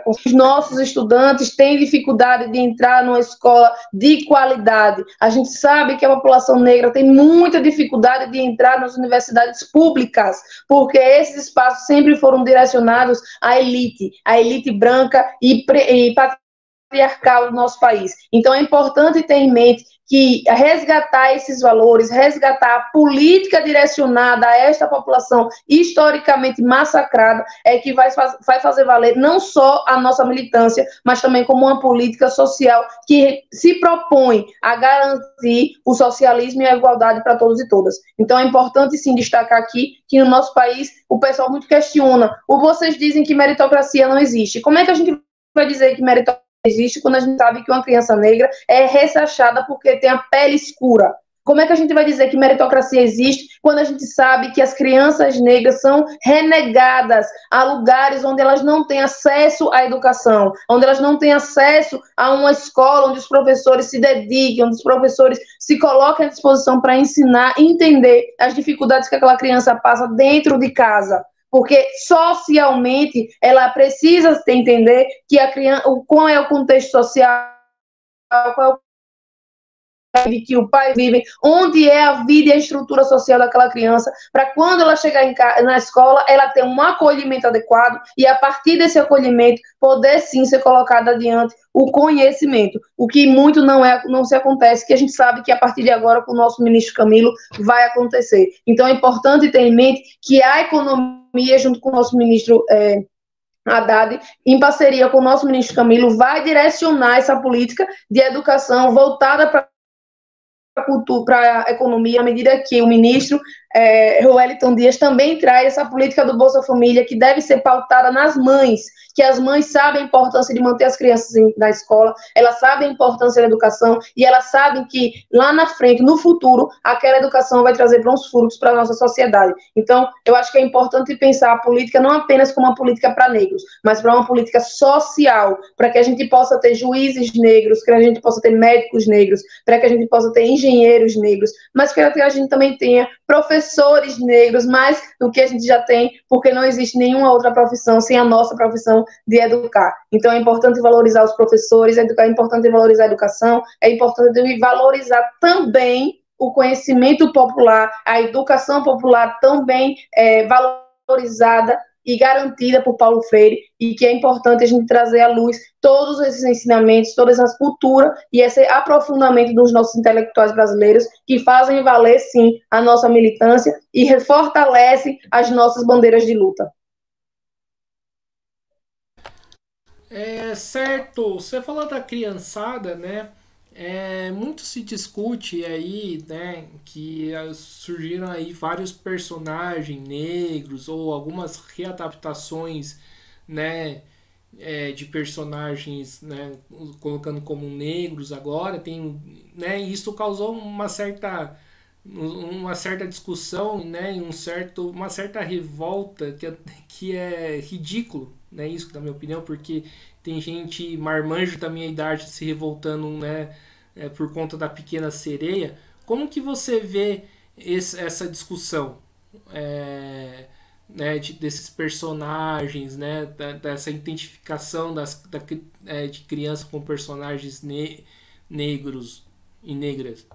Os nossos estudantes têm dificuldade de entrar numa escola de qualidade. A gente sabe que a população negra tem muita dificuldade de entrar nas universidades públicas, porque esses espaços sempre foram direcionados à elite branca e patriarcal do nosso país. Então é importante ter em mente que resgatar esses valores, resgatar a política direcionada a esta população historicamente massacrada é que vai fazer valer não só a nossa militância, mas também como uma política social que se propõe a garantir o socialismo e a igualdade para todos e todas. Então é importante sim destacar aqui que no nosso país o pessoal muito questiona, ou vocês dizem que meritocracia não existe. Como é que a gente vai dizer que meritocracia existe quando a gente sabe que uma criança negra é ressachada porque tem a pele escura? Como é que a gente vai dizer que meritocracia existe quando a gente sabe que as crianças negras são renegadas a lugares onde elas não têm acesso à educação, onde elas não têm acesso a uma escola onde os professores se dediquem, onde os professores se coloquem à disposição para ensinar e entender as dificuldades que aquela criança passa dentro de casa? Porque socialmente ela precisa entender que a criança, qual é o contexto social, qual é o que o pai vive, onde é a vida e a estrutura social daquela criança, para quando ela chegar na escola, ela ter um acolhimento adequado e, a partir desse acolhimento, poder sim ser colocado adiante o conhecimento, o que muito não se acontece, que a gente sabe que a partir de agora, com o nosso ministro Camilo, vai acontecer. Então, é importante ter em mente que a economia, junto com o nosso ministro Haddad, em parceria com o nosso ministro Camilo, vai direcionar essa política de educação voltada para a economia, à medida que o ministro Wellington Dias também traz essa política do Bolsa Família, que deve ser pautada nas mães, que as mães sabem a importância de manter as crianças na escola, elas sabem a importância da educação e elas sabem que lá na frente, no futuro, aquela educação vai trazer bons frutos para a nossa sociedade. Então, eu acho que é importante pensar a política não apenas como uma política para negros, mas para uma política social, para que a gente possa ter juízes negros, que a gente possa ter médicos negros, para que a gente possa ter engenheiros negros, mas que a gente também tenha professores negros, mais do que a gente já tem, porque não existe nenhuma outra profissão sem a nossa profissão de educar. Então é importante valorizar os professores, é importante valorizar a educação, é importante valorizar também o conhecimento popular, a educação popular também valorizada e garantida por Paulo Freire, e que é importante a gente trazer à luz todos esses ensinamentos, toda essa cultura e esse aprofundamento dos nossos intelectuais brasileiros, que fazem valer, sim, a nossa militância e fortalecem as nossas bandeiras de luta. Certo, você falou da criançada, né? Muito se discute aí, né, que surgiram aí vários personagens negros ou algumas readaptações, né, de personagens, né, colocando como negros agora, tem, né, isso causou uma certa discussão, né, uma certa revolta que é ridículo, né, isso na minha opinião, porque tem gente marmanjo da minha idade se revoltando, né, por conta da Pequena Sereia. Como que você vê essa discussão, né, desses personagens, né, dessa identificação de criança com personagens negros e negras?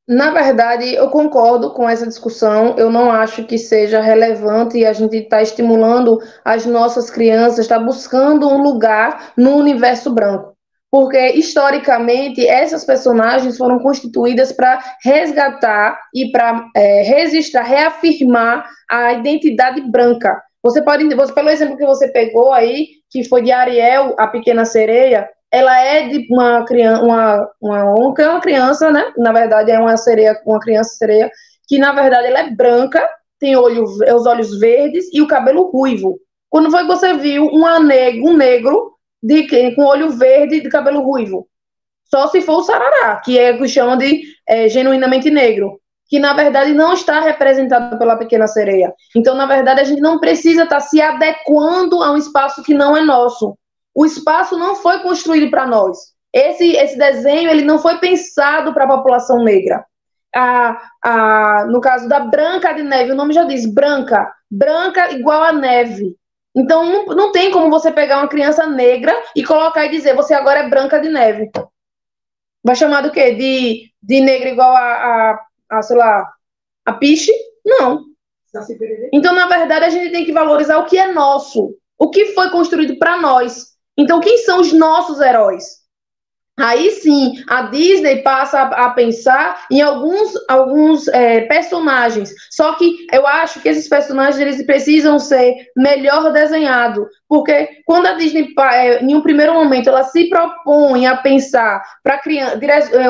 Na verdade, eu concordo com essa discussão. Eu não acho que seja relevante e a gente está estimulando as nossas crianças, está buscando um lugar no universo branco. Porque, historicamente, essas personagens foram constituídas para resgatar e para registrar, reafirmar a identidade branca. Pelo exemplo que você pegou aí, que foi de Ariel, a Pequena Sereia, ela é de uma criança, né? Na verdade, é uma criança sereia, que na verdade ela é branca, tem os olhos verdes e o cabelo ruivo. Quando foi que você viu um negro com olho verde e de cabelo ruivo? Só se for o Sarará, que é o que chama de genuinamente negro. que, na verdade, não está representado pela Pequena Sereia. Então, na verdade, a gente não precisa estar se adequando a um espaço que não é nosso. O espaço não foi construído para nós. Esse desenho ele não foi pensado para a população negra. No caso da Branca de Neve, o nome já diz branca. Branca igual a neve. Então, não tem como você pegar uma criança negra e colocar e dizer, você agora é Branca de Neve. Vai chamar do quê? De negra igual sei lá, a piche? Não. Então, na verdade, a gente tem que valorizar o que é nosso. O que foi construído para nós. Então, quem são os nossos heróis? Aí sim, a Disney passa a pensar em alguns personagens. Só que eu acho que esses personagens eles precisam ser melhor desenhados. Porque quando a Disney, em um primeiro momento, ela se propõe a pensar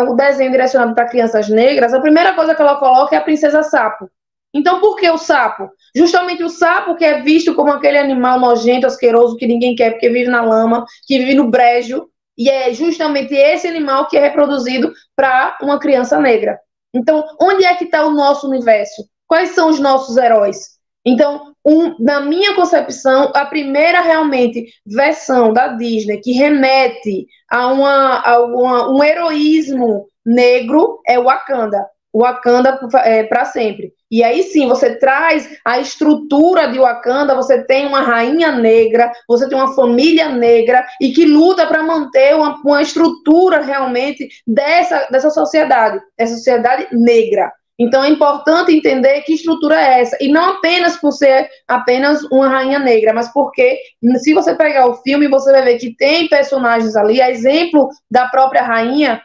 o desenho direcionado para crianças negras, a primeira coisa que ela coloca é a Princesa Sapo. Então, por que o sapo? Justamente o sapo que é visto como aquele animal nojento, asqueroso, que ninguém quer, porque vive na lama, que vive no brejo. E é justamente esse animal que é reproduzido para uma criança negra. Então, onde é que está o nosso universo? Quais são os nossos heróis? Então, na minha concepção, a primeira realmente versão da Disney que remete a um heroísmo negro é o Wakanda. Wakanda para sempre. E aí sim, você traz a estrutura de Wakanda, você tem uma rainha negra, você tem uma família negra e que luta para manter uma estrutura realmente dessa sociedade negra. Então é importante entender que estrutura é essa, e não apenas por ser apenas uma rainha negra, mas porque se você pegar o filme, você vai ver que tem personagens ali, a exemplo da própria rainha,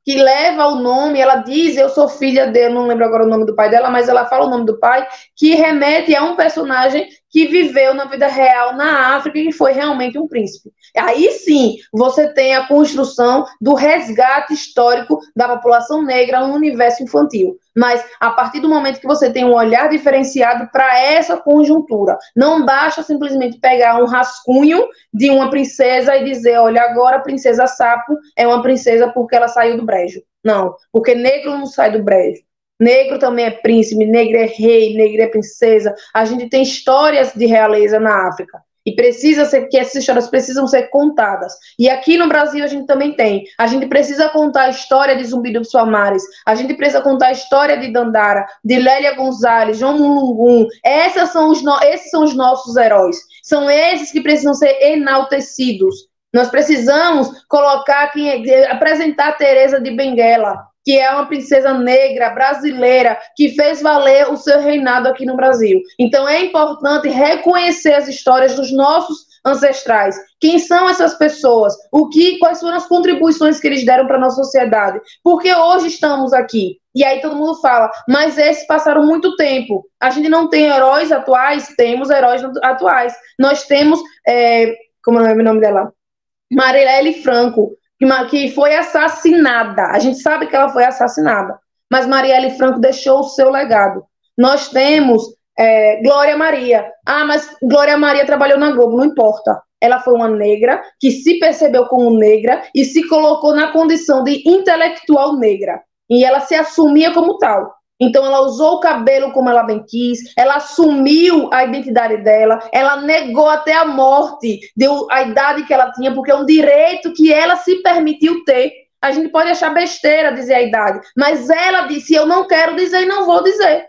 que leva o nome, ela diz, eu sou filha dele, não lembro agora o nome do pai dela, mas ela fala o nome do pai, que remete a um personagem que viveu na vida real na África e que foi realmente um príncipe. Aí sim, você tem a construção do resgate histórico da população negra no universo infantil. Mas a partir do momento que você tem um olhar diferenciado para essa conjuntura, não basta simplesmente pegar um rascunho de uma princesa e dizer, olha, agora a princesa Sapo é uma princesa porque ela saiu do brejo. Não, porque negro não sai do brejo. Negro também é príncipe, negro é rei, negro é princesa. A gente tem histórias de realeza na África. E que essas histórias precisam ser contadas. E aqui no Brasil a gente também tem. A gente precisa contar a história de Zumbi dos Palmares. A gente precisa contar a história de Dandara, de Lélia Gonzalez, João Mulungum. Esses são os nossos heróis. São esses que precisam ser enaltecidos. Nós precisamos apresentar a Teresa de Benguela, que é uma princesa negra brasileira que fez valer o seu reinado aqui no Brasil. Então é importante reconhecer as histórias dos nossos ancestrais. Quem são essas pessoas? Quais foram as contribuições que eles deram para a nossa sociedade? Porque hoje estamos aqui. E aí todo mundo fala, mas esses passaram muito tempo. A gente não tem heróis atuais? Temos heróis atuais. Nós temos, como é o nome dela? Marielle Franco, que foi assassinada. A gente sabe que ela foi assassinada, mas Marielle Franco deixou o seu legado. Nós temos Glória Maria. Mas Glória Maria trabalhou na Globo, não importa. Ela foi uma negra que se percebeu como negra e se colocou na condição de intelectual negra. E ela se assumia como tal. Então, ela usou o cabelo como ela bem quis, ela assumiu a identidade dela, ela negou até a morte, deu a idade que ela tinha, porque é um direito que ela se permitiu ter. A gente pode achar besteira dizer a idade, mas ela disse, eu não quero dizer e não vou dizer.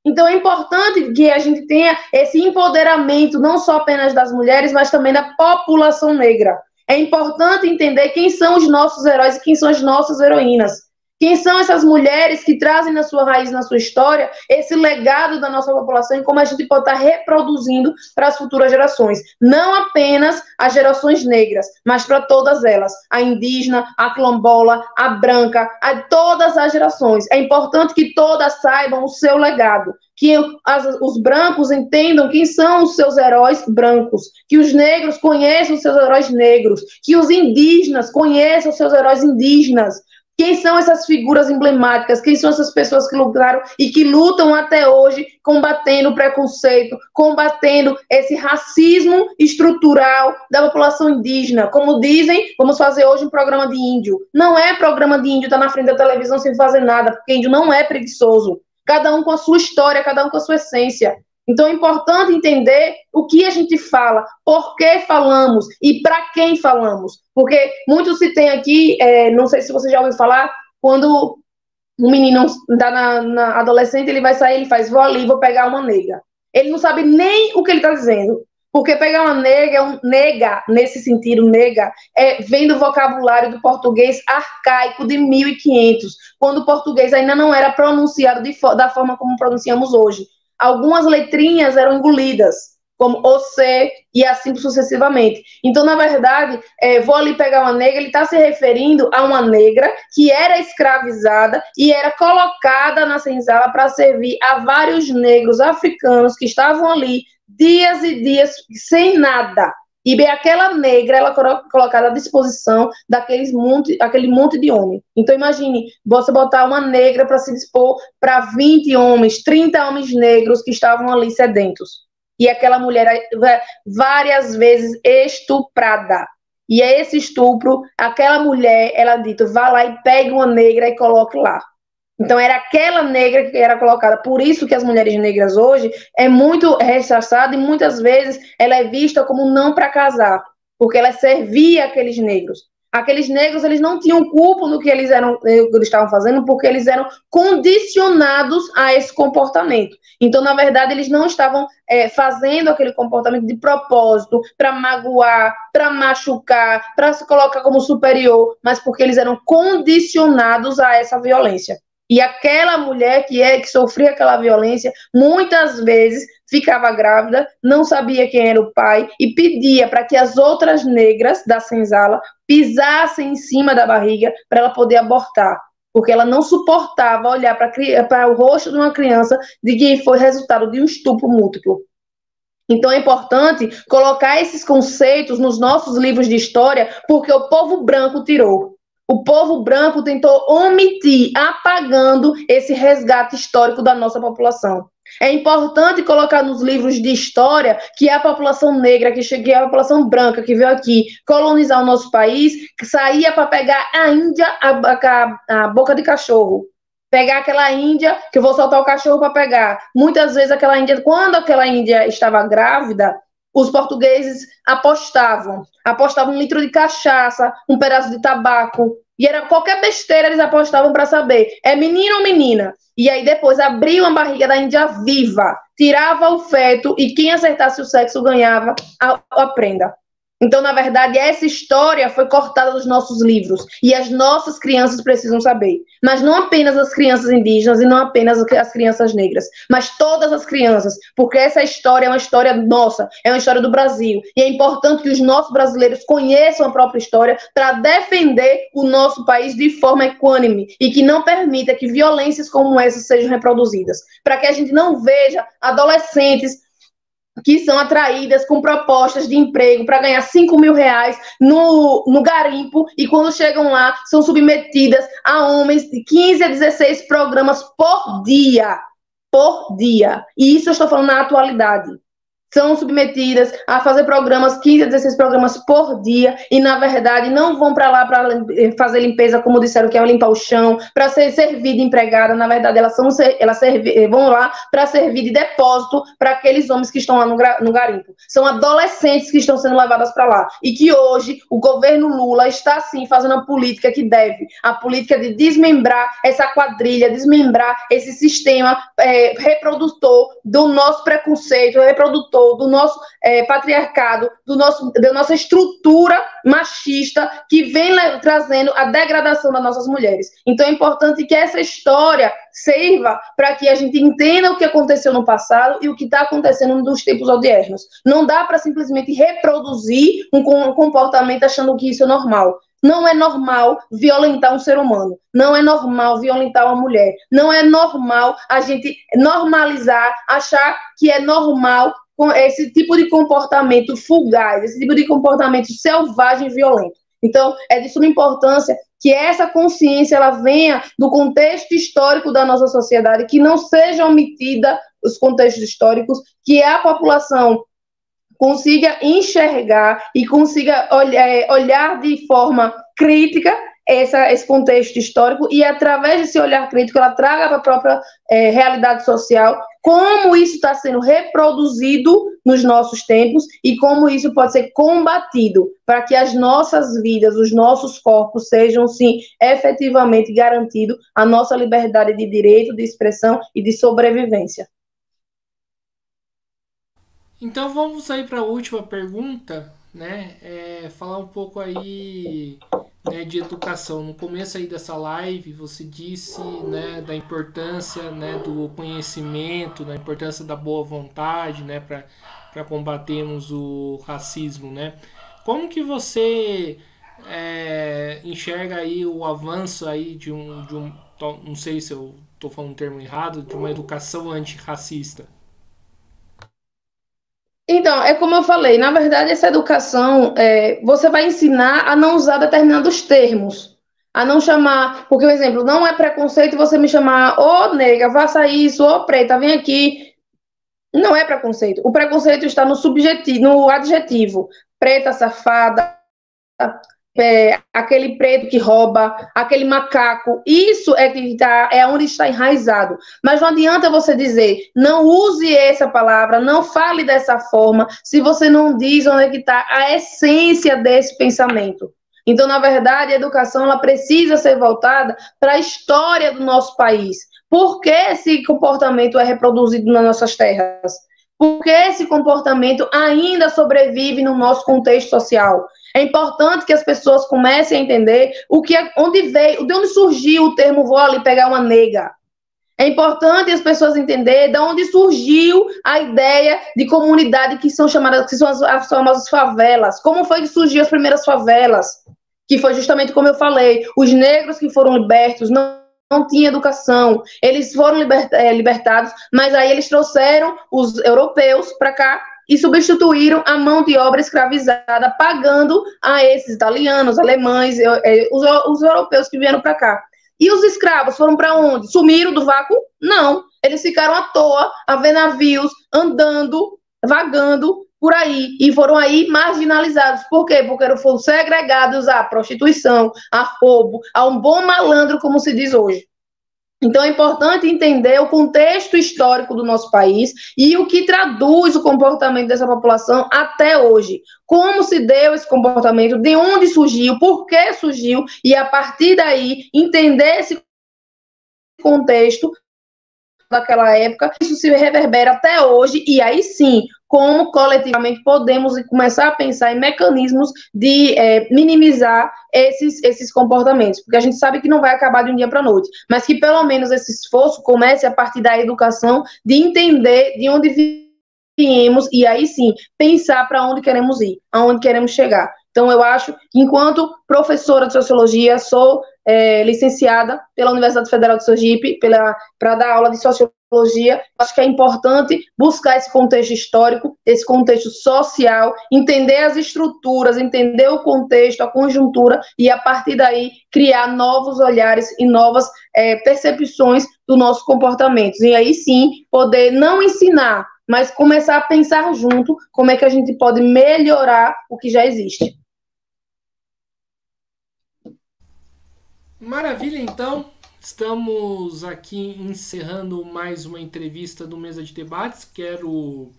Então, é importante que a gente tenha esse empoderamento, não só apenas das mulheres, mas também da população negra. É importante entender quem são os nossos heróis e quem são as nossas heroínas. Quem são essas mulheres que trazem na sua raiz, na sua história, esse legado da nossa população e como a gente pode estar reproduzindo para as futuras gerações. Não apenas as gerações negras, mas para todas elas. A indígena, a quilombola, a branca, todas as gerações. É importante que todas saibam o seu legado. Que os brancos entendam quem são os seus heróis brancos. Que os negros conheçam os seus heróis negros. Que os indígenas conheçam os seus heróis indígenas. Quem são essas figuras emblemáticas? Quem são essas pessoas que lutaram e que lutam até hoje combatendo o preconceito, combatendo esse racismo estrutural da população indígena? Como dizem, vamos fazer hoje um programa de índio. Não é programa de índio estar na frente da televisão sem fazer nada, porque índio não é preguiçoso. Cada um com a sua história, cada um com a sua essência. Então é importante entender o que a gente fala, por que falamos e para quem falamos. Porque muito se tem aqui, não sei se você já ouviu falar, quando um menino está na adolescente, ele vai sair, ele faz, vou ali, vou pegar uma nega. Ele não sabe nem o que ele está dizendo. Porque pegar uma nega, nega, nesse sentido, nega, vem do vocabulário do português arcaico de 1500, quando o português ainda não era pronunciado da forma como pronunciamos hoje. Algumas letrinhas eram engolidas, como o C e assim sucessivamente. Então, na verdade, vou ali pegar uma negra, ele está se referindo a uma negra que era escravizada e era colocada na senzala para servir a vários negros africanos que estavam ali dias e dias sem nada. E bem, aquela negra, ela colocada à disposição aquele monte de homem. Então, imagine, você botar uma negra para se dispor para 20 homens, 30 homens negros que estavam ali sedentos. E aquela mulher várias vezes estuprada. E é esse estupro, aquela mulher, ela dita, vá lá e pegue uma negra e coloque lá. Então, era aquela negra que era colocada. Por isso que as mulheres negras hoje é muito rechaçada e muitas vezes ela é vista como não para casar, porque ela servia aqueles negros. Aqueles negros, eles não tinham culpa no que eles estavam fazendo, porque eles eram condicionados a esse comportamento. Então, na verdade, eles não estavam fazendo aquele comportamento de propósito, para magoar, para machucar, para se colocar como superior, mas porque eles eram condicionados a essa violência. E aquela mulher que sofria aquela violência, muitas vezes ficava grávida, não sabia quem era o pai e pedia para que as outras negras da senzala pisassem em cima da barriga para ela poder abortar. Porque ela não suportava olhar para o rosto de uma criança de que foi resultado de um estupro múltiplo. Então é importante colocar esses conceitos nos nossos livros de história, porque o povo branco tirou. O povo branco tentou omitir, apagando esse resgate histórico da nossa população. É importante colocar nos livros de história que a população negra, que a população branca que veio aqui colonizar o nosso país, que saía para pegar a Índia a boca de cachorro. Pegar aquela Índia, que eu vou soltar o cachorro para pegar. Muitas vezes aquela Índia, quando aquela Índia estava grávida, os portugueses apostavam 1 litro de cachaça, um pedaço de tabaco, e era qualquer besteira eles apostavam para saber, é menino ou menina? E aí depois abriam a barriga da Índia viva, tirava o feto e quem acertasse o sexo ganhava a prenda. Então, na verdade, essa história foi cortada dos nossos livros e as nossas crianças precisam saber. Mas não apenas as crianças indígenas e não apenas as crianças negras, mas todas as crianças, porque essa história é uma história nossa, é uma história do Brasil. E é importante que os nossos brasileiros conheçam a própria história para defender o nosso país de forma equânime e que não permita que violências como essas sejam reproduzidas. Para que a gente não veja adolescentes que são atraídas com propostas de emprego para ganhar 5 mil reais no garimpo e quando chegam lá são submetidas a homens de 15 a 16 programas por dia. Por dia. E isso eu estou falando na atualidade. São submetidas a fazer 15 a 16 programas por dia e, na verdade, não vão para lá para fazer limpeza, como disseram que é limpar o chão, para servir de empregada. Na verdade, elas vão lá para servir de depósito para aqueles homens que estão lá no garimpo. São adolescentes que estão sendo levadas para lá e que hoje o governo Lula está, sim, fazendo a política que deve, a política de desmembrar essa quadrilha, desmembrar esse sistema reprodutor do nosso preconceito, reprodutor do nosso patriarcado, da nossa estrutura machista que vem trazendo a degradação das nossas mulheres. Então é importante que essa história sirva para que a gente entenda o que aconteceu no passado e o que está acontecendo nos tempos odiernos. Não dá para simplesmente reproduzir um comportamento achando que isso é normal. Não é normal violentar um ser humano. Não é normal violentar uma mulher. Não é normal a gente normalizar, achar que é normal com esse tipo de comportamento fugaz, esse tipo de comportamento selvagem e violento. Então, é de suma importância que essa consciência ela venha do contexto histórico da nossa sociedade, que não seja omitida os contextos históricos, que a população consiga enxergar e consiga olhar de forma crítica esse contexto histórico e, através desse olhar crítico, ela traga para a própria realidade social como isso está sendo reproduzido nos nossos tempos e como isso pode ser combatido para que as nossas vidas, os nossos corpos sejam, sim, efetivamente garantidos a nossa liberdade de direito, de expressão e de sobrevivência. Então vamos aí para a última pergunta, né? Falar um pouco aí, né, de educação. No começo aí dessa live você disse, né, da importância, né, do conhecimento, da importância da boa vontade, né, para combatermos o racismo, né? Como que você enxerga aí o avanço aí não sei se eu estou falando um termo errado, de uma educação antirracista? Então, é como eu falei, na verdade, essa educação, você vai ensinar a não usar determinados termos, a não chamar, porque, por exemplo, não é preconceito você me chamar, ô nega, faça isso, ô preta, vem aqui. Não é preconceito. O preconceito está no subjetivo, no adjetivo. Preta, safada, aquele preto que rouba, aquele macaco, isso é que é onde está enraizado. Mas não adianta você dizer, não use essa palavra, não fale dessa forma, se você não diz onde é que está a essência desse pensamento. Então, na verdade, a educação ela precisa ser voltada para a história do nosso país. Por que esse comportamento é reproduzido nas nossas terras? Por que esse comportamento ainda sobrevive no nosso contexto social? É importante que as pessoas comecem a entender onde veio, de onde surgiu o termo vou ali pegar uma nega. É importante as pessoas entenderem de onde surgiu a ideia de comunidade que são chamadas, que são as famosas favelas. Como foi que surgiu as primeiras favelas? Que foi justamente como eu falei, os negros que foram libertos não tinham educação, eles foram libertados, mas aí eles trouxeram os europeus para cá e substituíram a mão de obra escravizada, pagando a esses italianos, alemães, os europeus que vieram para cá. E os escravos foram para onde? Sumiram do vácuo? Não. Eles ficaram à toa, a ver navios, andando, vagando por aí. E foram aí marginalizados. Por quê? Porque foram segregados à prostituição, a roubo, a um bom malandro, como se diz hoje. Então, é importante entender o contexto histórico do nosso país e o que traduz o comportamento dessa população até hoje. Como se deu esse comportamento, de onde surgiu, por que surgiu, e a partir daí entender esse contexto daquela época, isso se reverbera até hoje, e aí sim, como coletivamente podemos começar a pensar em mecanismos de minimizar esses comportamentos, porque a gente sabe que não vai acabar de um dia para a noite, mas que pelo menos esse esforço comece a partir da educação, de entender de onde viemos, e aí sim, pensar para onde queremos ir, aonde queremos chegar. Então, eu acho que, enquanto professora de sociologia, sou licenciada pela Universidade Federal de Sergipe para dar aula de sociologia. Acho que é importante buscar esse contexto histórico, esse contexto social, entender as estruturas, entender o contexto, a conjuntura, e, a partir daí, criar novos olhares e novas percepções do nosso comportamento. E aí, sim, poder não ensinar, mas começar a pensar junto como é que a gente pode melhorar o que já existe. Maravilha, então. Estamos aqui encerrando mais uma entrevista do Mesa de Debates. Quero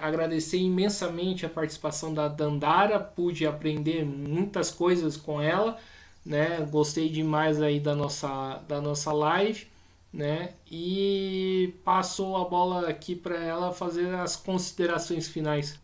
agradecer imensamente a participação da Dandara. Pude aprender muitas coisas com ela. Gostei demais aí da nossa live. E passo a bola aqui para ela fazer as considerações finais.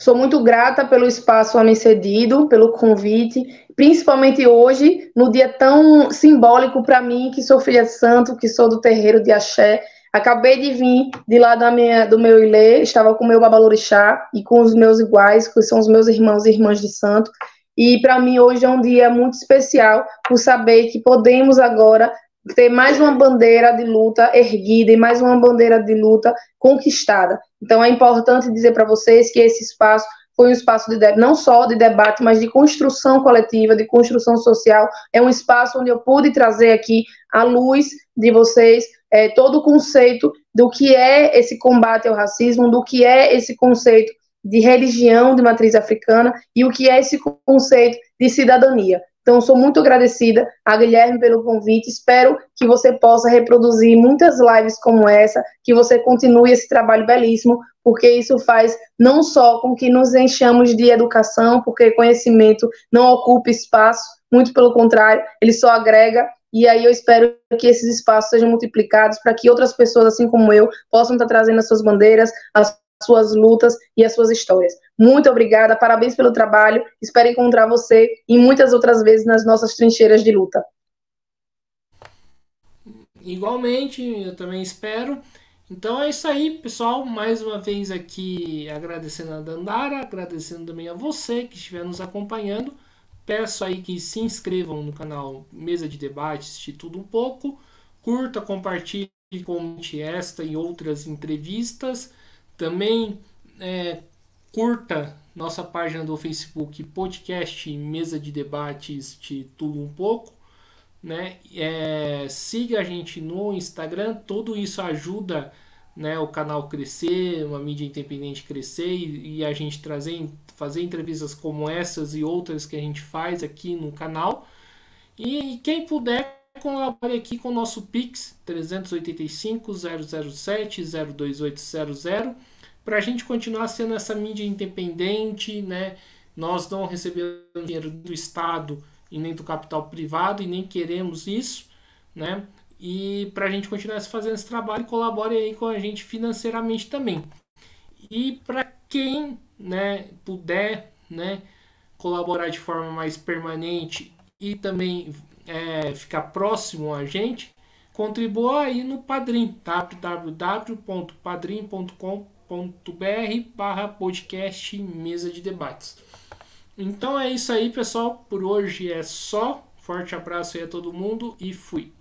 Sou muito grata pelo espaço a me cedido, pelo convite, principalmente hoje, no dia tão simbólico para mim, que sou filha de santo, que sou do terreiro de Axé. Acabei de vir de lá do meu ilê, estava com o meu babalorixá e com os meus iguais, que são os meus irmãos e irmãs de santo. E para mim hoje é um dia muito especial, por saber que podemos agora ter mais uma bandeira de luta erguida e mais uma bandeira de luta conquistada. Então, é importante dizer para vocês que esse espaço foi um espaço não só de debate, mas de construção coletiva, de construção social. É um espaço onde eu pude trazer aqui à luz de vocês todo o conceito do que é esse combate ao racismo, do que é esse conceito de religião de matriz africana e o que é esse conceito de cidadania. Então, sou muito agradecida a Guilherme pelo convite, espero que você possa reproduzir muitas lives como essa, que você continue esse trabalho belíssimo, porque isso faz não só com que nos enchamos de educação, porque conhecimento não ocupa espaço, muito pelo contrário, ele só agrega, e aí eu espero que esses espaços sejam multiplicados para que outras pessoas, assim como eu, possam estar trazendo as suas bandeiras, as suas lutas e as suas histórias. Muito obrigada, parabéns pelo trabalho, espero encontrar você e muitas outras vezes nas nossas trincheiras de luta. Igualmente, eu também espero. Então é isso aí, pessoal. Mais uma vez aqui agradecendo a Dandara, agradecendo também a você que estiver nos acompanhando. Peço aí que se inscrevam no canal Mesa de Debates de Tudo Um Pouco. Curta, compartilhe, comente esta e outras entrevistas. Também curta nossa página do Facebook, podcast Mesa de Debates de Tudo Um Pouco. Né? Siga a gente no Instagram, tudo isso ajuda, né, o canal crescer, uma mídia independente crescer e a gente fazer entrevistas como essas e outras que a gente faz aqui no canal. E quem puder, colabore aqui com o nosso Pix 385 007 02800 para a gente continuar sendo essa mídia independente, né? Nós não recebemos dinheiro do Estado e nem do capital privado e nem queremos isso, né? E para a gente continuar fazendo esse trabalho, colabore aí com a gente financeiramente também. E para quem, né, puder, né, colaborar de forma mais permanente e também ficar próximo a gente, contribua aí no Padrim, www.padrim.com.br/podcast Mesa de Debates. Então é isso aí, pessoal. Por hoje é só. Forte abraço aí a todo mundo e fui.